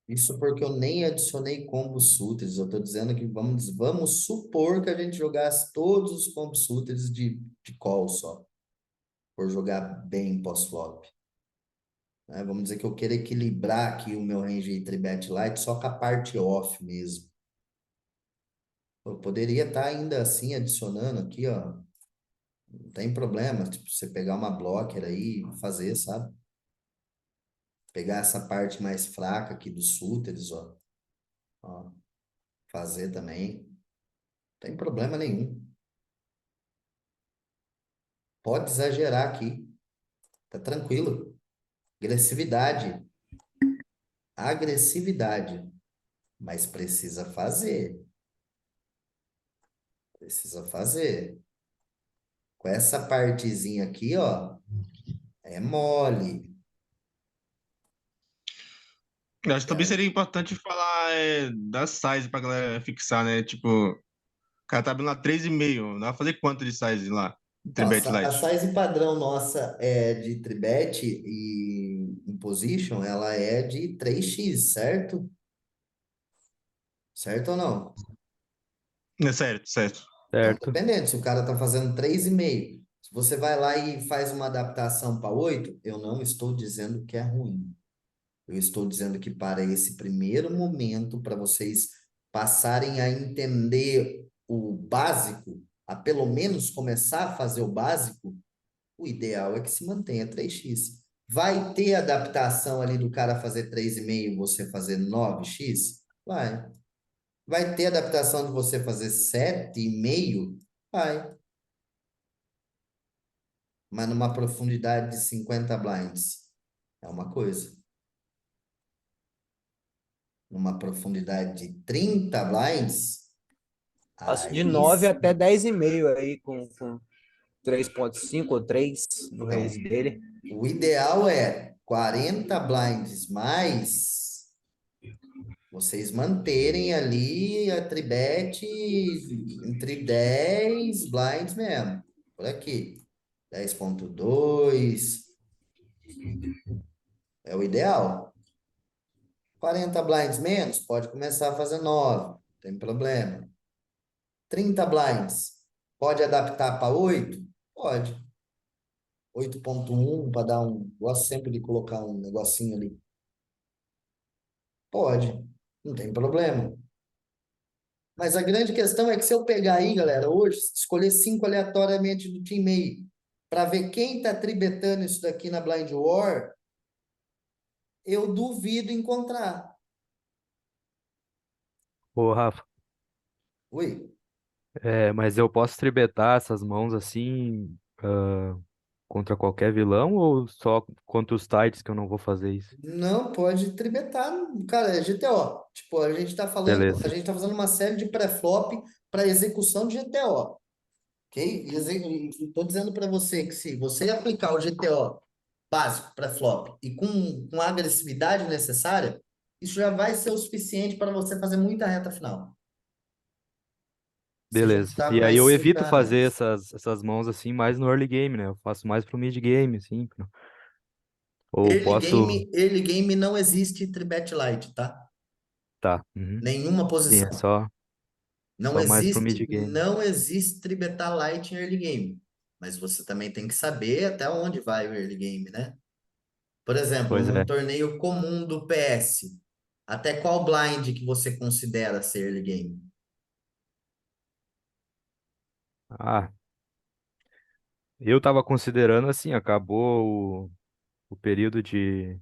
Isso porque eu nem adicionei combos suiters. Eu tô dizendo que vamos supor que a gente jogasse todos os combos suiters de call só, por jogar bem pós-flop. Né? Vamos dizer que eu quero equilibrar aqui o meu range de tribet light só com a parte off mesmo. Eu poderia estar ainda assim adicionando aqui, ó. Não tem problema, tipo, você pegar uma blocker aí e fazer, sabe? Pegar essa parte mais fraca aqui dos suiters, ó. Ó, fazer também. Não tem problema nenhum. Pode exagerar aqui. Tá tranquilo. Agressividade. Agressividade. Mas precisa fazer. Precisa fazer. Com essa partezinha aqui, ó, é mole. Eu acho que também seria importante falar da size pra galera fixar, né? Tipo, o cara tá abrindo lá 3,5. Dá pra fazer quanto de size lá? Então, Tribet a Light. size padrão nossa é de tribet e em position, ela é de 3x, certo? Certo ou não? É certo, certo. Então, Certo. dependendo, se o cara tá fazendo 3,5, se você vai lá e faz uma adaptação para 8, eu não estou dizendo que é ruim. Eu estou dizendo que para esse primeiro momento, para vocês passarem a entender o básico, a pelo menos começar a fazer o básico, o ideal é que se mantenha 3x. Vai ter adaptação ali do cara fazer 3,5 e você fazer 9x? Vai. Vai ter adaptação de você fazer 7,5? Vai. Mas numa profundidade de 50 blinds. É uma coisa. Numa profundidade de 30 blinds, Passo de aí 9 sim. até 10,5 aí com 3,5 ou 3 no Então, range dele. o ideal é 40 blinds mais Vocês manterem ali a tribet entre 10 blinds mesmo. Por aqui. 10,2 é o ideal. 40 blinds menos, pode começar a fazer 9, não tem problema. 30 blinds, pode adaptar para 8? Pode. 8,1 para dar um. Gosto sempre de colocar um negocinho ali. Pode, não tem problema. Mas a grande questão é que se eu pegar aí, galera, hoje, escolher 5 aleatoriamente do time aí, para ver quem tá tribetando isso daqui na Blind War, eu duvido encontrar. Ô, Rafa, Ui, mas eu posso tribetar essas mãos assim, contra qualquer vilão ou só contra os tides que eu não vou fazer isso? não pode tribetar, cara, é GTO. Tipo, a gente tá falando, a Beleza, gente tá fazendo uma série de pré-flop para execução de GTO, ok? Estou dizendo para você que se você aplicar o GTO básico pré-flop e com a agressividade necessária, isso já vai ser o suficiente para você fazer muita reta final. Você já beleza. tá E com aí as eu cinco evito fazer ferramentas. essas mãos assim mais no early game, né? Eu faço mais pro mid game, assim. Ou Early posso. game, early game não existe tribet light, tá? Tá. Uhum. Nenhuma Sim, é posição. só mais pro mid game. Não existe tribetar light em early game. Mas você também tem que saber até onde vai o early game, né? Por exemplo, Pois num é. torneio comum do PS, até qual blind que você considera ser early game? Ah, eu tava considerando assim, acabou o período de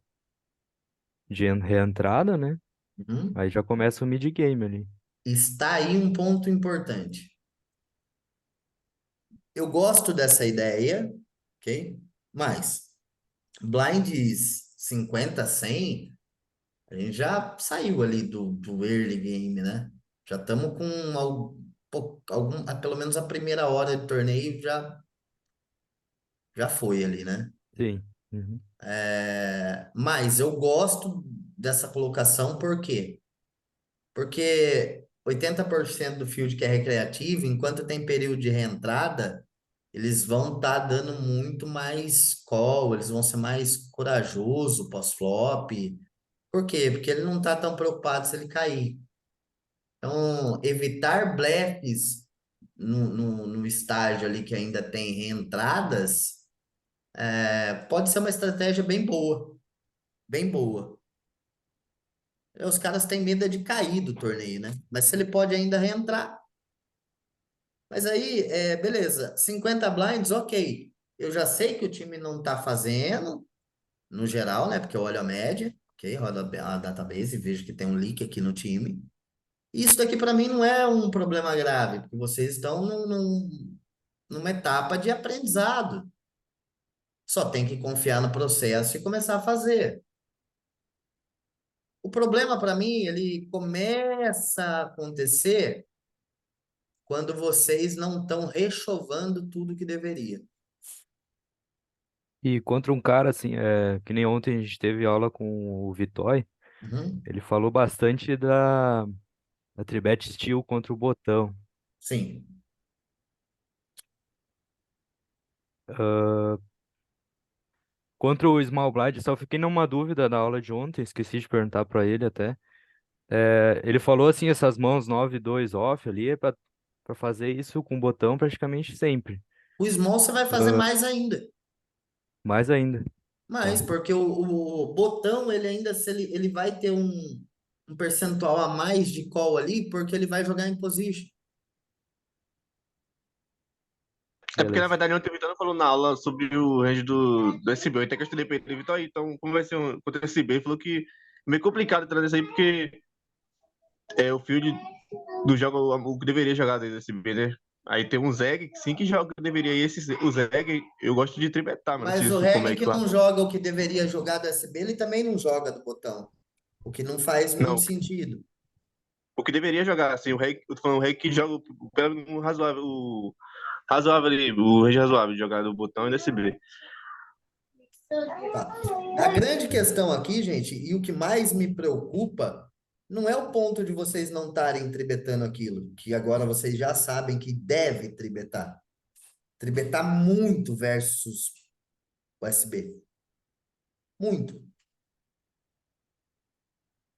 reentrada, né? Uhum. Aí já começa o mid game ali. Está aí um ponto importante. Eu gosto dessa ideia, ok? Mas blinds 50, 100, a gente já saiu ali do early game, né? Já estamos com pelo menos a primeira hora de torneio já foi ali, né? Sim. Uhum. Mas eu gosto dessa colocação, por quê? Porque 80% do field que é recreativo, enquanto tem período de reentrada, eles vão estar dando muito mais call, eles vão ser mais corajoso pós-flop. Por quê? Porque ele não está tão preocupado se ele cair. Então, evitar blefs no estágio ali que ainda tem reentradas, pode ser uma estratégia bem boa, bem boa. Os caras têm medo de cair do torneio, né? Mas se ele pode ainda reentrar. Mas aí, beleza, 50 blinds, ok. Eu já sei que o time não tá fazendo, no geral, né? Porque eu olho a média, ok? Rodo a database e vejo que tem um leak aqui no time. Isso daqui para mim não é um problema grave, porque vocês estão numa etapa de aprendizado. Só tem que confiar no processo e começar a fazer. O problema para mim, ele começa a acontecer quando vocês não estão rechovando tudo que deveria. E contra um cara assim, que nem ontem a gente teve aula com o Vitói, Uhum. ele falou bastante da Tribet Steel contra o Botão. Sim. Contra o Small Blind, só fiquei numa dúvida na aula de ontem, esqueci de perguntar pra ele até. Ele falou assim, essas mãos 9-2 off ali é pra fazer isso com o botão praticamente sempre. O small você vai fazer Ah, mais ainda. mais ainda, Mais, tá? porque o botão, ele ainda, se ele vai ter um percentual a mais de call ali, porque ele vai jogar em position. É porque, na Beleza. verdade, ontem o Vitor não falou na aula sobre o range do SB. Até que eu estudei pra ele, Vitor, então, como vai ser contra o SB? Ele falou que é meio complicado trazer isso aí, porque o field do jogo, o que deveria jogar do SB, né? Aí tem um Zeg, sim, que joga que deveria. E o Zeg, eu gosto de tribetar, mano. Se Mas o isso for reg que Mac lá. não joga o que deveria jogar do SB, ele também não joga do botão. O que não faz muito Não, sentido. o que deveria jogar, assim, eu tô falando o Reg que joga o razoável, razoável ali, o range razoável de jogar do botão e do SB. Tá. A grande questão aqui, gente, e o que mais me preocupa Não é o ponto de vocês não estarem tribetando aquilo, que agora vocês já sabem que deve tribetar. Tribetar muito versus USB. Muito.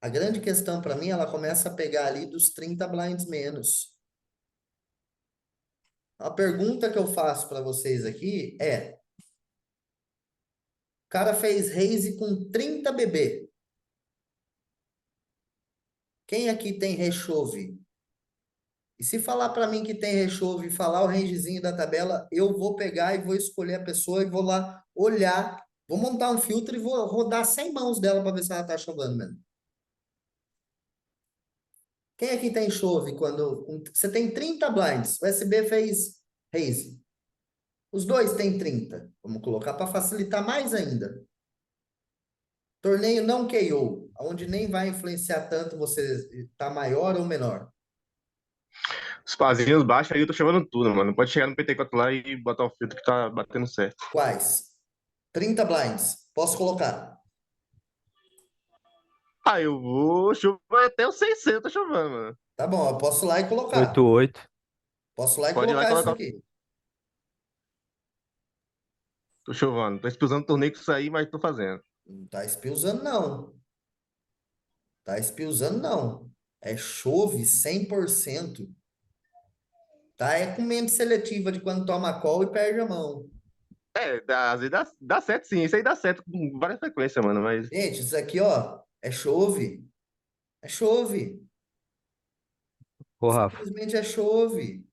A grande questão para mim, ela começa a pegar ali dos 30 blinds menos. A pergunta que eu faço para vocês aqui é: o cara fez raise com 30 BB. Quem aqui tem rechove? E se falar para mim que tem rechove e falar o rangezinho da tabela, eu vou pegar e vou escolher a pessoa e vou lá olhar, vou montar um filtro e vou rodar 100 mãos dela para ver se ela tá chovendo mesmo. Quem aqui tem chove quando você tem 30 blinds, o SB fez raise. Os dois têm 30. Vamos colocar para facilitar mais ainda. Torneio não KO, onde nem vai influenciar tanto você tá maior ou menor. Os pazinhos baixos aí eu tô chamando tudo, mano. Não pode chegar no PT4 lá e botar o filtro que tá batendo certo. Quais? 30 blinds. Posso colocar? Ah, eu vou chover até os 600, tá chovendo, mano. Tá bom, eu posso ir lá e colocar. 8-8. Posso ir lá e Pode ir lá e colocar isso colocar. aqui. Tô chovendo. Tô expulsando o torneio com isso aí, mas tô fazendo. Não tá espiusando, não. Tá espiusando, não. É chove 100%. Tá? É com mente seletiva de quando toma call e perde a mão. Às vezes dá certo sim. Isso aí dá certo com várias frequências, mano. Mas Gente, isso aqui, ó, é chove. É chove. Ô, Rafa, Simplesmente é chove.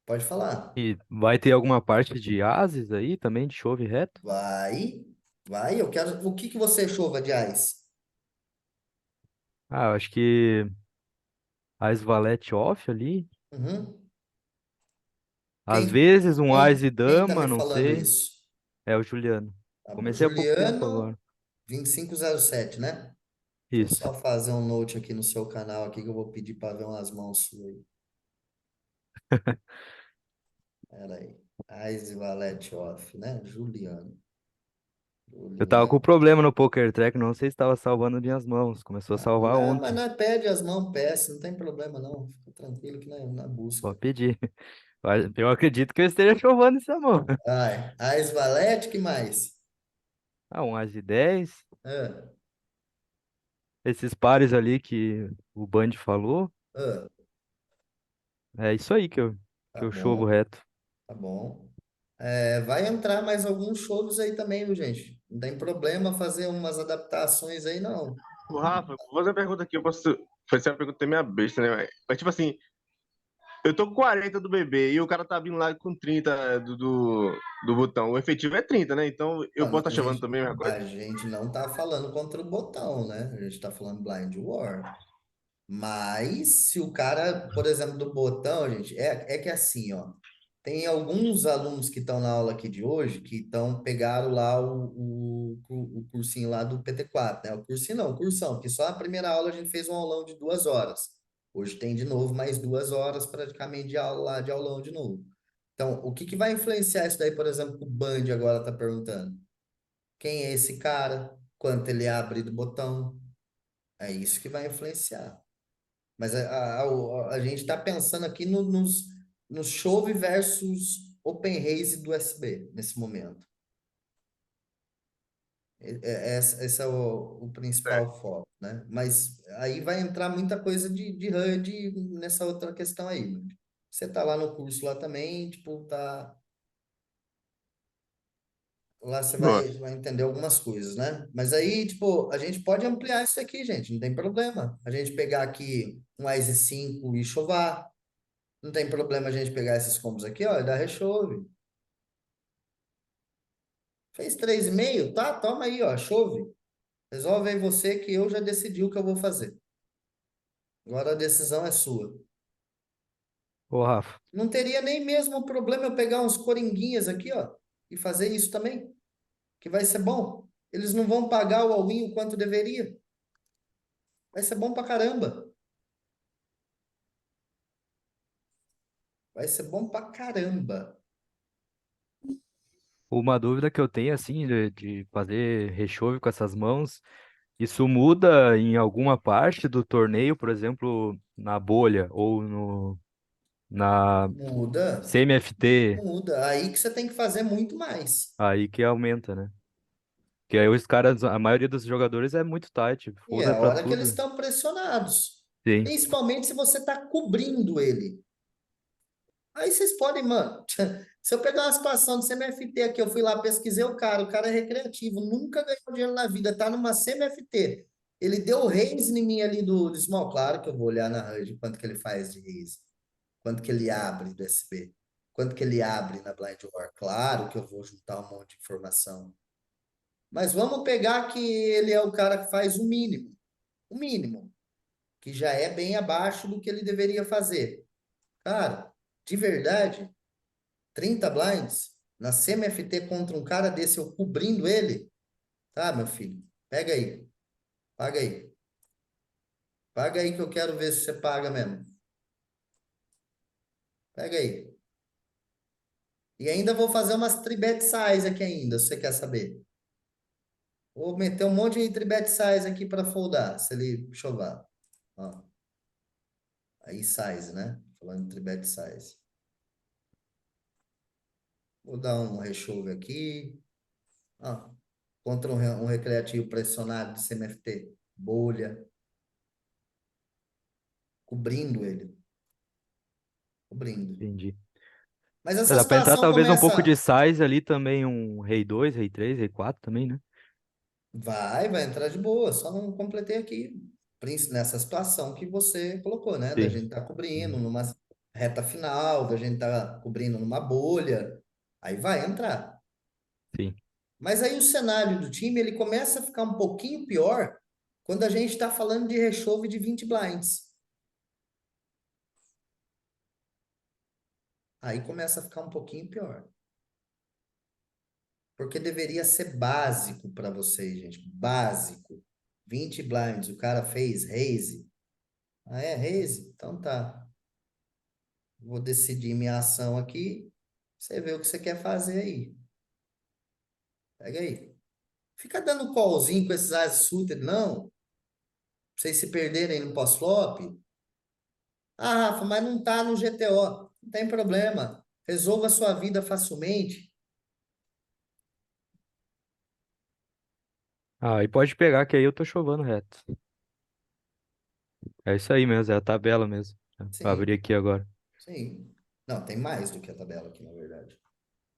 Pode falar. e vai ter alguma parte de ases aí também, de chove reto? Vai, vai. Eu quero. O que que você chova de ice? Ah, eu acho que as valete off ali. Uhum. Às vezes um ás e Quem tá dama, me não falando sei. isso? É o Juliano. Tá bom. Comecei há pouco tempo Juliano, agora. 2507, né? Deixa eu Isso. só fazer um note aqui no seu canal aqui que eu vou pedir para ver umas mãos suas aí. Pera aí. Ice Valete Off, né? Juliano. Eu tava com Juliano. problema no Poker Track, não sei se estava salvando minhas mãos. Começou a salvar Não, mas ontem. não pede as mãos, peça, não tem problema não. Fica tranquilo que não é na busca. Pode pedir. Mas eu acredito que eu esteja chovando essa mão. Ai, Ice Valete, que mais? Ah, um ás de 10. Ah, Esses pares ali que o Band falou. ah, É isso aí que tá eu chovo bom, reto. tá bom. É, vai entrar mais alguns shows aí também, viu, gente? Não tem problema fazer umas adaptações aí, não. o Rafa, vou fazer uma pergunta aqui. Eu posso fazer uma pergunta meio besta, né? Mas tipo assim, eu tô com 40 do bebê e o cara tá vindo lá com 30 do botão. O efetivo é 30, né? Então eu Não, posso estar chamando também a mesma coisa? a gente não tá falando contra o botão, né? A gente tá falando Blind War. Mas se o cara, por exemplo, do botão, gente, é que assim, ó, tem alguns alunos que estão na aula aqui de hoje que pegaram lá o cursinho lá do PT4, né? O cursinho não, o cursão, porque só a primeira aula a gente fez um aulão de 2 horas. Hoje tem de novo mais 2 horas praticamente de aula lá, de aulão de novo. Então, o que que vai influenciar isso daí, por exemplo, que o Band agora tá perguntando? Quem é esse cara? Quanto ele abre do botão? É isso que vai influenciar. Mas a gente está pensando aqui nos Chove versus Open Race do SB nesse momento. Esse é o principal foco, né? Mas aí vai entrar muita coisa de HUD nessa outra questão aí. Né? Você tá lá no curso lá também, tipo, tá. Lá você Boa. vai entender algumas coisas, né? Mas aí, tipo, a gente pode ampliar isso aqui, gente, não tem problema. A gente pegar aqui um ICE 5 e chovar. Não tem problema a gente pegar esses combos aqui, ó, e dar rechove. Fez 3,5? Tá, toma aí, ó, chove. Resolve aí você que eu já decidi o que eu vou fazer. Agora a decisão é sua. Ô, Rafa, Não teria nem mesmo problema eu pegar uns coringuinhas aqui, ó, e fazer isso também, que vai ser bom. Eles não vão pagar o all-in o quanto deveria. Vai ser bom pra caramba. Vai ser bom pra caramba. uma dúvida que eu tenho, assim, de fazer rechove com essas mãos, Isso muda em alguma parte do torneio, por exemplo, na bolha ou na Muda, CMFT, muda. Aí que você tem que fazer muito mais. aí que aumenta, né? Que aí os caras, a maioria dos jogadores é muito tight, E é folda a pra hora que eles tudo. estão pressionados. Sim, Principalmente se você está cobrindo ele. Aí vocês podem, mano. Se eu pegar uma situação de CMFT aqui, eu fui lá, pesquisei o cara é recreativo, nunca ganhou dinheiro na vida, tá numa CMFT. Ele deu raise em mim ali do small, claro que eu vou olhar na HUD quanto que ele faz de raise, quanto que ele abre do SB, quanto que ele abre na Blind War. Claro que eu vou juntar um monte de informação. Mas vamos pegar que ele é o cara que faz o mínimo, que já é bem abaixo do que ele deveria fazer. Cara, de verdade, 30 blinds na CMFT contra um cara desse, eu cobrindo ele, tá, meu filho? Pega aí, paga aí. Paga aí que eu quero ver se você paga mesmo. Pega aí. E ainda vou fazer umas tribet size aqui ainda, se você quer saber. Vou meter um monte de tribet size aqui para foldar, se ele chover. Ó. Aí size, né? Falando de tribet size. Vou dar um rechove aqui. Ó. Contra um recreativo pressionado de CMFT. Bolha. Cobrindo ele. Cobrindo. entendi. Mas essa Dá pra entrar situação talvez um pouco de começa. size ali também, um rei 2 rei 3 rei 4 também, né? Vai entrar de boa. Só não completei aqui. Nessa situação que você colocou, né? Da Sim. gente tá cobrindo numa reta final, da gente tá cobrindo numa bolha. Aí vai entrar. Sim. Mas aí o cenário do time, ele começa a ficar um pouquinho pior quando a gente está falando de rechove de 20 blinds. Aí começa a ficar um pouquinho pior. Porque deveria ser básico para vocês, gente. Básico. 20 blinds, o cara fez raise. Ah, é raise? Então tá. Vou decidir minha ação aqui. Você vê o que você quer fazer aí. Pega aí. Fica dando callzinho com esses as suited, não. Pra vocês se perderem no pós-flop. Ah, Rafa, mas não tá no GTO. Não tem problema. Resolva a sua vida facilmente. Ah, e pode pegar que aí eu tô chovendo reto. É isso aí mesmo, é a tabela mesmo. Vou abrir Sim, aqui agora. sim. Não, tem mais do que a tabela aqui, na verdade.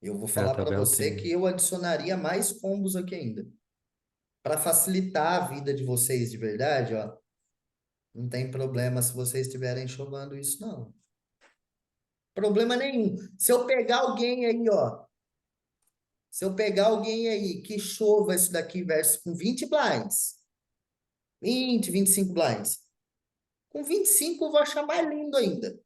Eu vou É, a falar para tabela você tem. que eu adicionaria mais combos aqui ainda. Para facilitar a vida de vocês de verdade, ó. Não tem problema se vocês estiverem chovendo isso, não. Problema nenhum. Se eu pegar alguém aí, ó. Se eu pegar alguém aí que chova isso daqui versus com 20 blinds. 25 blinds. Com 25 eu vou achar mais lindo ainda.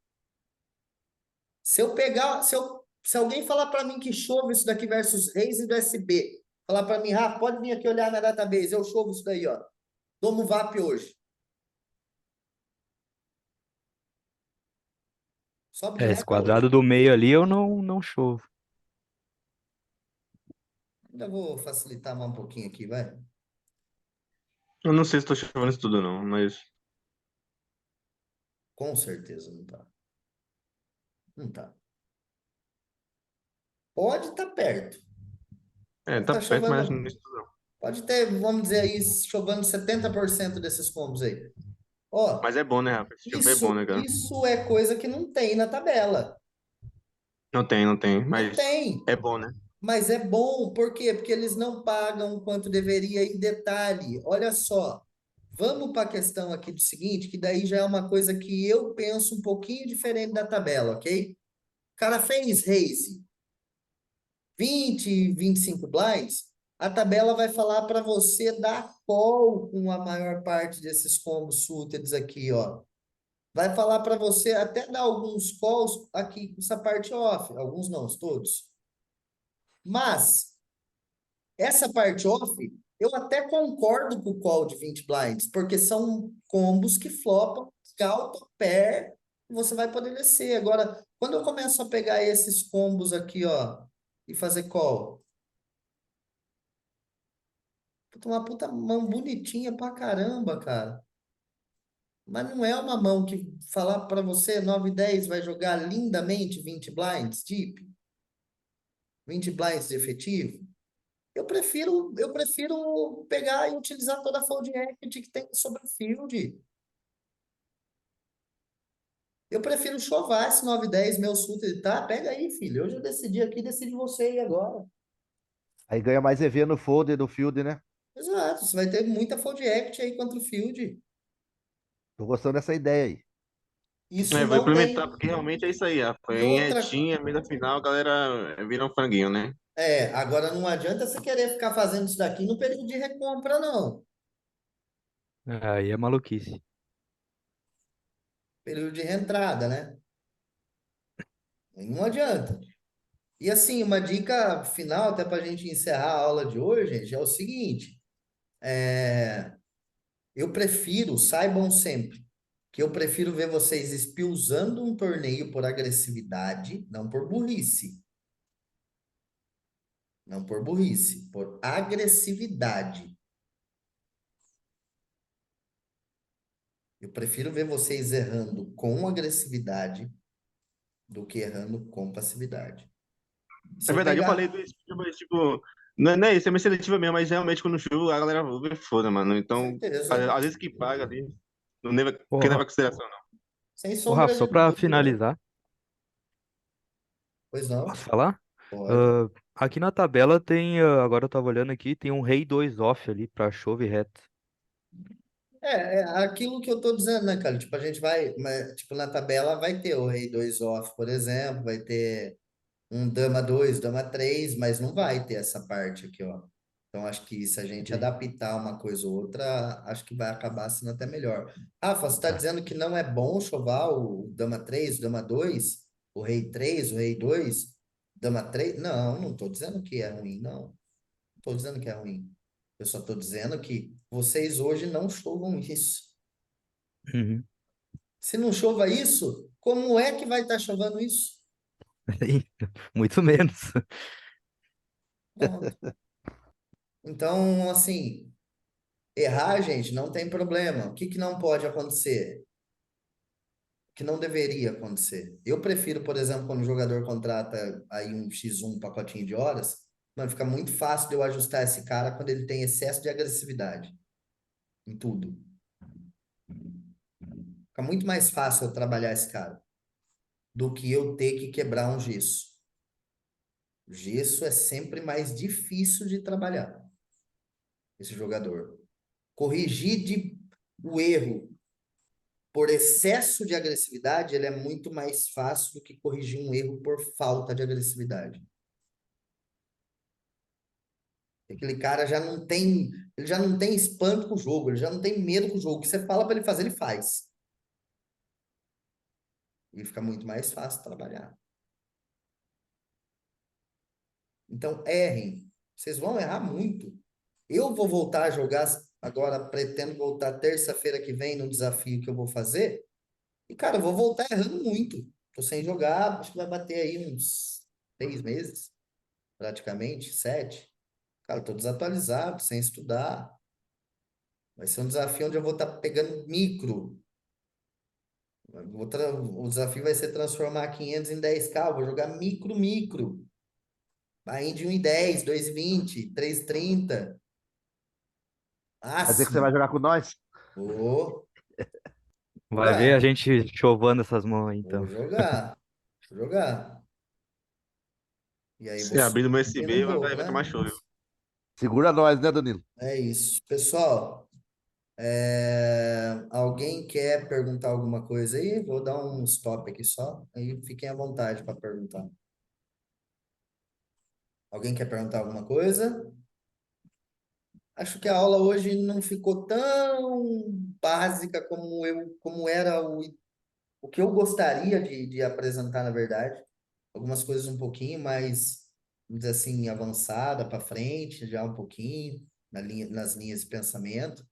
Se eu pegar, se alguém falar para mim que chove isso daqui versus raise do SB, falar para mim, ah, pode vir aqui olhar na database, eu chovo isso daí, ó. Tomo VAP hoje. Sobe de É, esse reta quadrado hoje. do meio ali eu não chovo. Ainda vou facilitar mais um pouquinho aqui, vai. Eu não sei se tô chovendo isso tudo, não, mas. Com certeza não tá. Não tá. Pode estar perto. É, Pode tá estar perto, mas chovendo. não é isso tudo, não. Pode ter, vamos dizer aí, chovendo 70% desses combos aí. Ó, Mas é bom, né, Rafa? Esse chover é bom, né, cara? isso é coisa que não tem na tabela. Não tem, Não mas tem. é bom, né? Mas é bom, por quê? Porque eles não pagam quanto deveria. E detalhe, olha só, vamos para a questão aqui do seguinte, que daí já é uma coisa que eu penso um pouquinho diferente da tabela, ok? O cara fez raise 20, 25 blinds, a tabela vai falar para você dar call com a maior parte desses combos suited aqui, ó. Vai falar para você até dar alguns calls aqui com essa parte off, alguns não, todos. Mas essa parte off, eu até concordo com o call de 20 blinds, porque são combos que flopam, scalpam, pair, e você vai poder descer. Agora, quando eu começo a pegar esses combos aqui, ó, e fazer call, Puta, uma puta mão bonitinha pra caramba, cara. Mas não é uma mão que falar pra você 9 e 10 vai jogar lindamente 20 blinds, tipo, 20 blinds de efetivo. Eu prefiro pegar e utilizar toda a fold equity que tem sobre o field. Eu prefiro chovar esse 9 e 10 meu suited, tá? Pega aí, filho. Eu já decidi aqui, decide você aí agora. Aí ganha mais EV no fold do field, né? Exato, você vai ter muita fold equity aí contra o field. Tô gostando dessa ideia aí. Isso Vou não implementar, tem. porque realmente é isso aí, E rapaz. Em outra, retinha, meio da final, a galera vira um franguinho, né? agora não adianta você querer ficar fazendo isso daqui no período de recompra, não. Aí é maluquice. Período de reentrada, né? Não adianta. E assim, uma dica final, até para a gente encerrar a aula de hoje, gente, é o seguinte: eu prefiro, saibam sempre, que eu prefiro ver vocês espiusando um torneio por agressividade, não por burrice. Não por burrice, por agressividade. Eu prefiro ver vocês errando com agressividade do que errando com passividade. Se É eu verdade, eu falei pegar, do speed, mas tipo, não é isso, é meio seletiva mesmo, mas realmente quando chuva a galera vê foda, mano. com Então, certeza, às vezes que paga ali, não leva, quem leva Ô, em consideração, não. sem ô Rafa, sombra só de pra dúvida. finalizar, Pois posso não? falar? Pode. Ah, aqui na tabela tem, agora eu tava olhando aqui, tem um rei 2 off ali pra chove reto. É aquilo que eu tô dizendo, né, cara? Tipo, a gente vai, tipo, na tabela vai ter o rei 2 off, por exemplo, vai ter um dama 2 dama 3 mas não vai ter essa parte aqui, ó. Então, acho que se a gente Entendi. adaptar uma coisa ou outra, acho que vai acabar sendo até melhor. Rafa, você está Tá. dizendo que não é bom chovar o dama 3 o dama 2 o rei 3 o rei 2 dama 3? Não, não estou dizendo que é ruim, não. Não estou dizendo que é ruim. Eu só estou dizendo que vocês hoje não chovam isso. Uhum. Se não chova isso, como é que vai estar chovendo isso? Muito menos. Pronto. Então, assim, errar, gente, não tem problema. O que que não pode acontecer? O que não deveria acontecer? Eu prefiro, por exemplo, quando o jogador contrata aí um X1 pacotinho de horas, mano, fica muito fácil de eu ajustar esse cara quando ele tem excesso de agressividade em tudo. Fica muito mais fácil eu trabalhar esse cara do que eu ter que quebrar um gesso. Gesso é sempre mais difícil de trabalhar, esse jogador. Corrigir o erro por excesso de agressividade, ele é muito mais fácil do que corrigir um erro por falta de agressividade. Aquele cara ele já não tem espanto com o jogo, ele já não tem medo com o jogo. O que você fala para ele fazer, ele faz. E fica muito mais fácil trabalhar. Então, errem. Vocês vão errar muito. Eu vou voltar a jogar agora, pretendo voltar terça-feira que vem no desafio que eu vou fazer. E, cara, eu vou voltar errando muito. Tô sem jogar, acho que vai bater aí uns 6 meses, praticamente, 7. Cara, eu tô desatualizado, sem estudar. Vai ser um desafio onde eu vou estar pegando micro. O desafio vai ser transformar 500 em 10K. Eu vou jogar micro, micro. Vai de 1,10, 2,20, 3,30. Quer dizer que você vai Máximo. jogar com nós? Vou Vai ver a jogar. gente chovando essas mãos aí, Vou então. jogar. Vou jogar. E aí vou Se abrir no subir um USB, pouco, vai né? tomar show. Segura nós, né, Danilo? É isso. Pessoal, alguém quer perguntar alguma coisa aí? Vou dar um stop aqui só. Aí fiquem à vontade para perguntar. Alguém quer perguntar alguma coisa? Acho que a aula hoje não ficou tão básica como era o que eu gostaria de apresentar, na verdade. Algumas coisas um pouquinho mais, vamos dizer assim, avançada para frente, já um pouquinho, nas linhas de pensamento.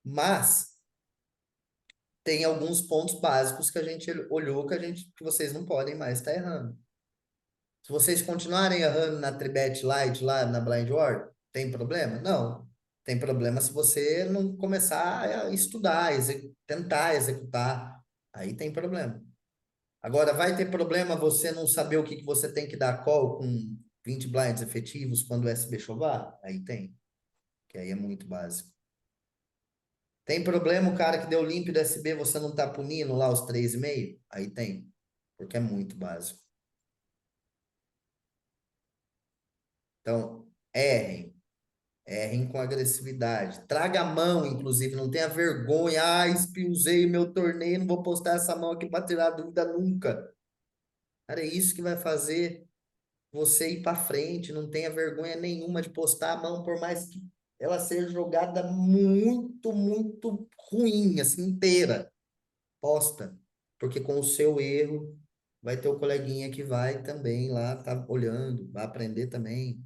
Mas tem alguns pontos básicos que a gente olhou que vocês não podem mais estar errando. Se vocês continuarem errando na Tribet Light lá na Blind War, tem problema? Não. Tem problema se você não começar a estudar, tentar executar. Aí tem problema. Agora, vai ter problema você não saber o que que você tem que dar call com 20 blinds efetivos quando o SB chovar? Aí tem, que aí é muito básico. Tem problema o cara que deu limpo do SB, você não tá punindo lá os 3,5? Aí tem, porque é muito básico. Então, errem com agressividade. Traga a mão, inclusive, não tenha vergonha. Ah, usei meu torneio, não vou postar essa mão aqui para tirar dúvida nunca. Cara, é isso que vai fazer você ir para frente. Não tenha vergonha nenhuma de postar a mão, por mais que ela seja jogada muito, muito ruim, assim, inteira. Posta. Porque com o seu erro, vai ter o coleguinha que vai também lá, tá olhando, vai aprender também.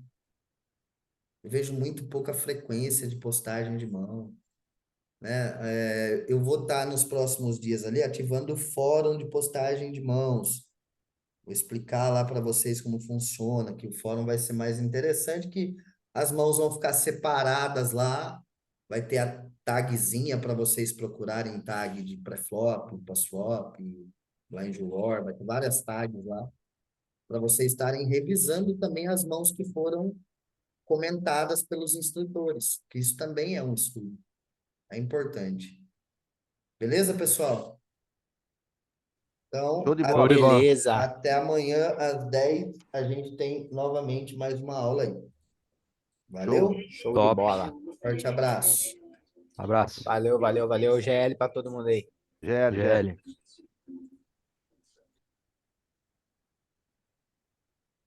Eu vejo muito pouca frequência de postagem de mão, né? Eu vou estar nos próximos dias ali ativando o fórum de postagem de mãos. Vou explicar lá para vocês como funciona, que o fórum vai ser mais interessante, que as mãos vão ficar separadas lá, vai ter a tagzinha para vocês procurarem tag de pré-flop, pós-flop, blind war, vai ter várias tags lá, para vocês estarem revisando também as mãos que foram comentadas pelos instrutores, que isso também é um estudo, é importante. Beleza, pessoal? Então, Show de Show de bola. bola. Beleza. até amanhã, às 10, a gente tem novamente mais uma aula aí. Valeu? Show de Top. bola. Forte abraço. Abraço. Valeu, valeu, valeu. GL para todo mundo aí. GL. GL.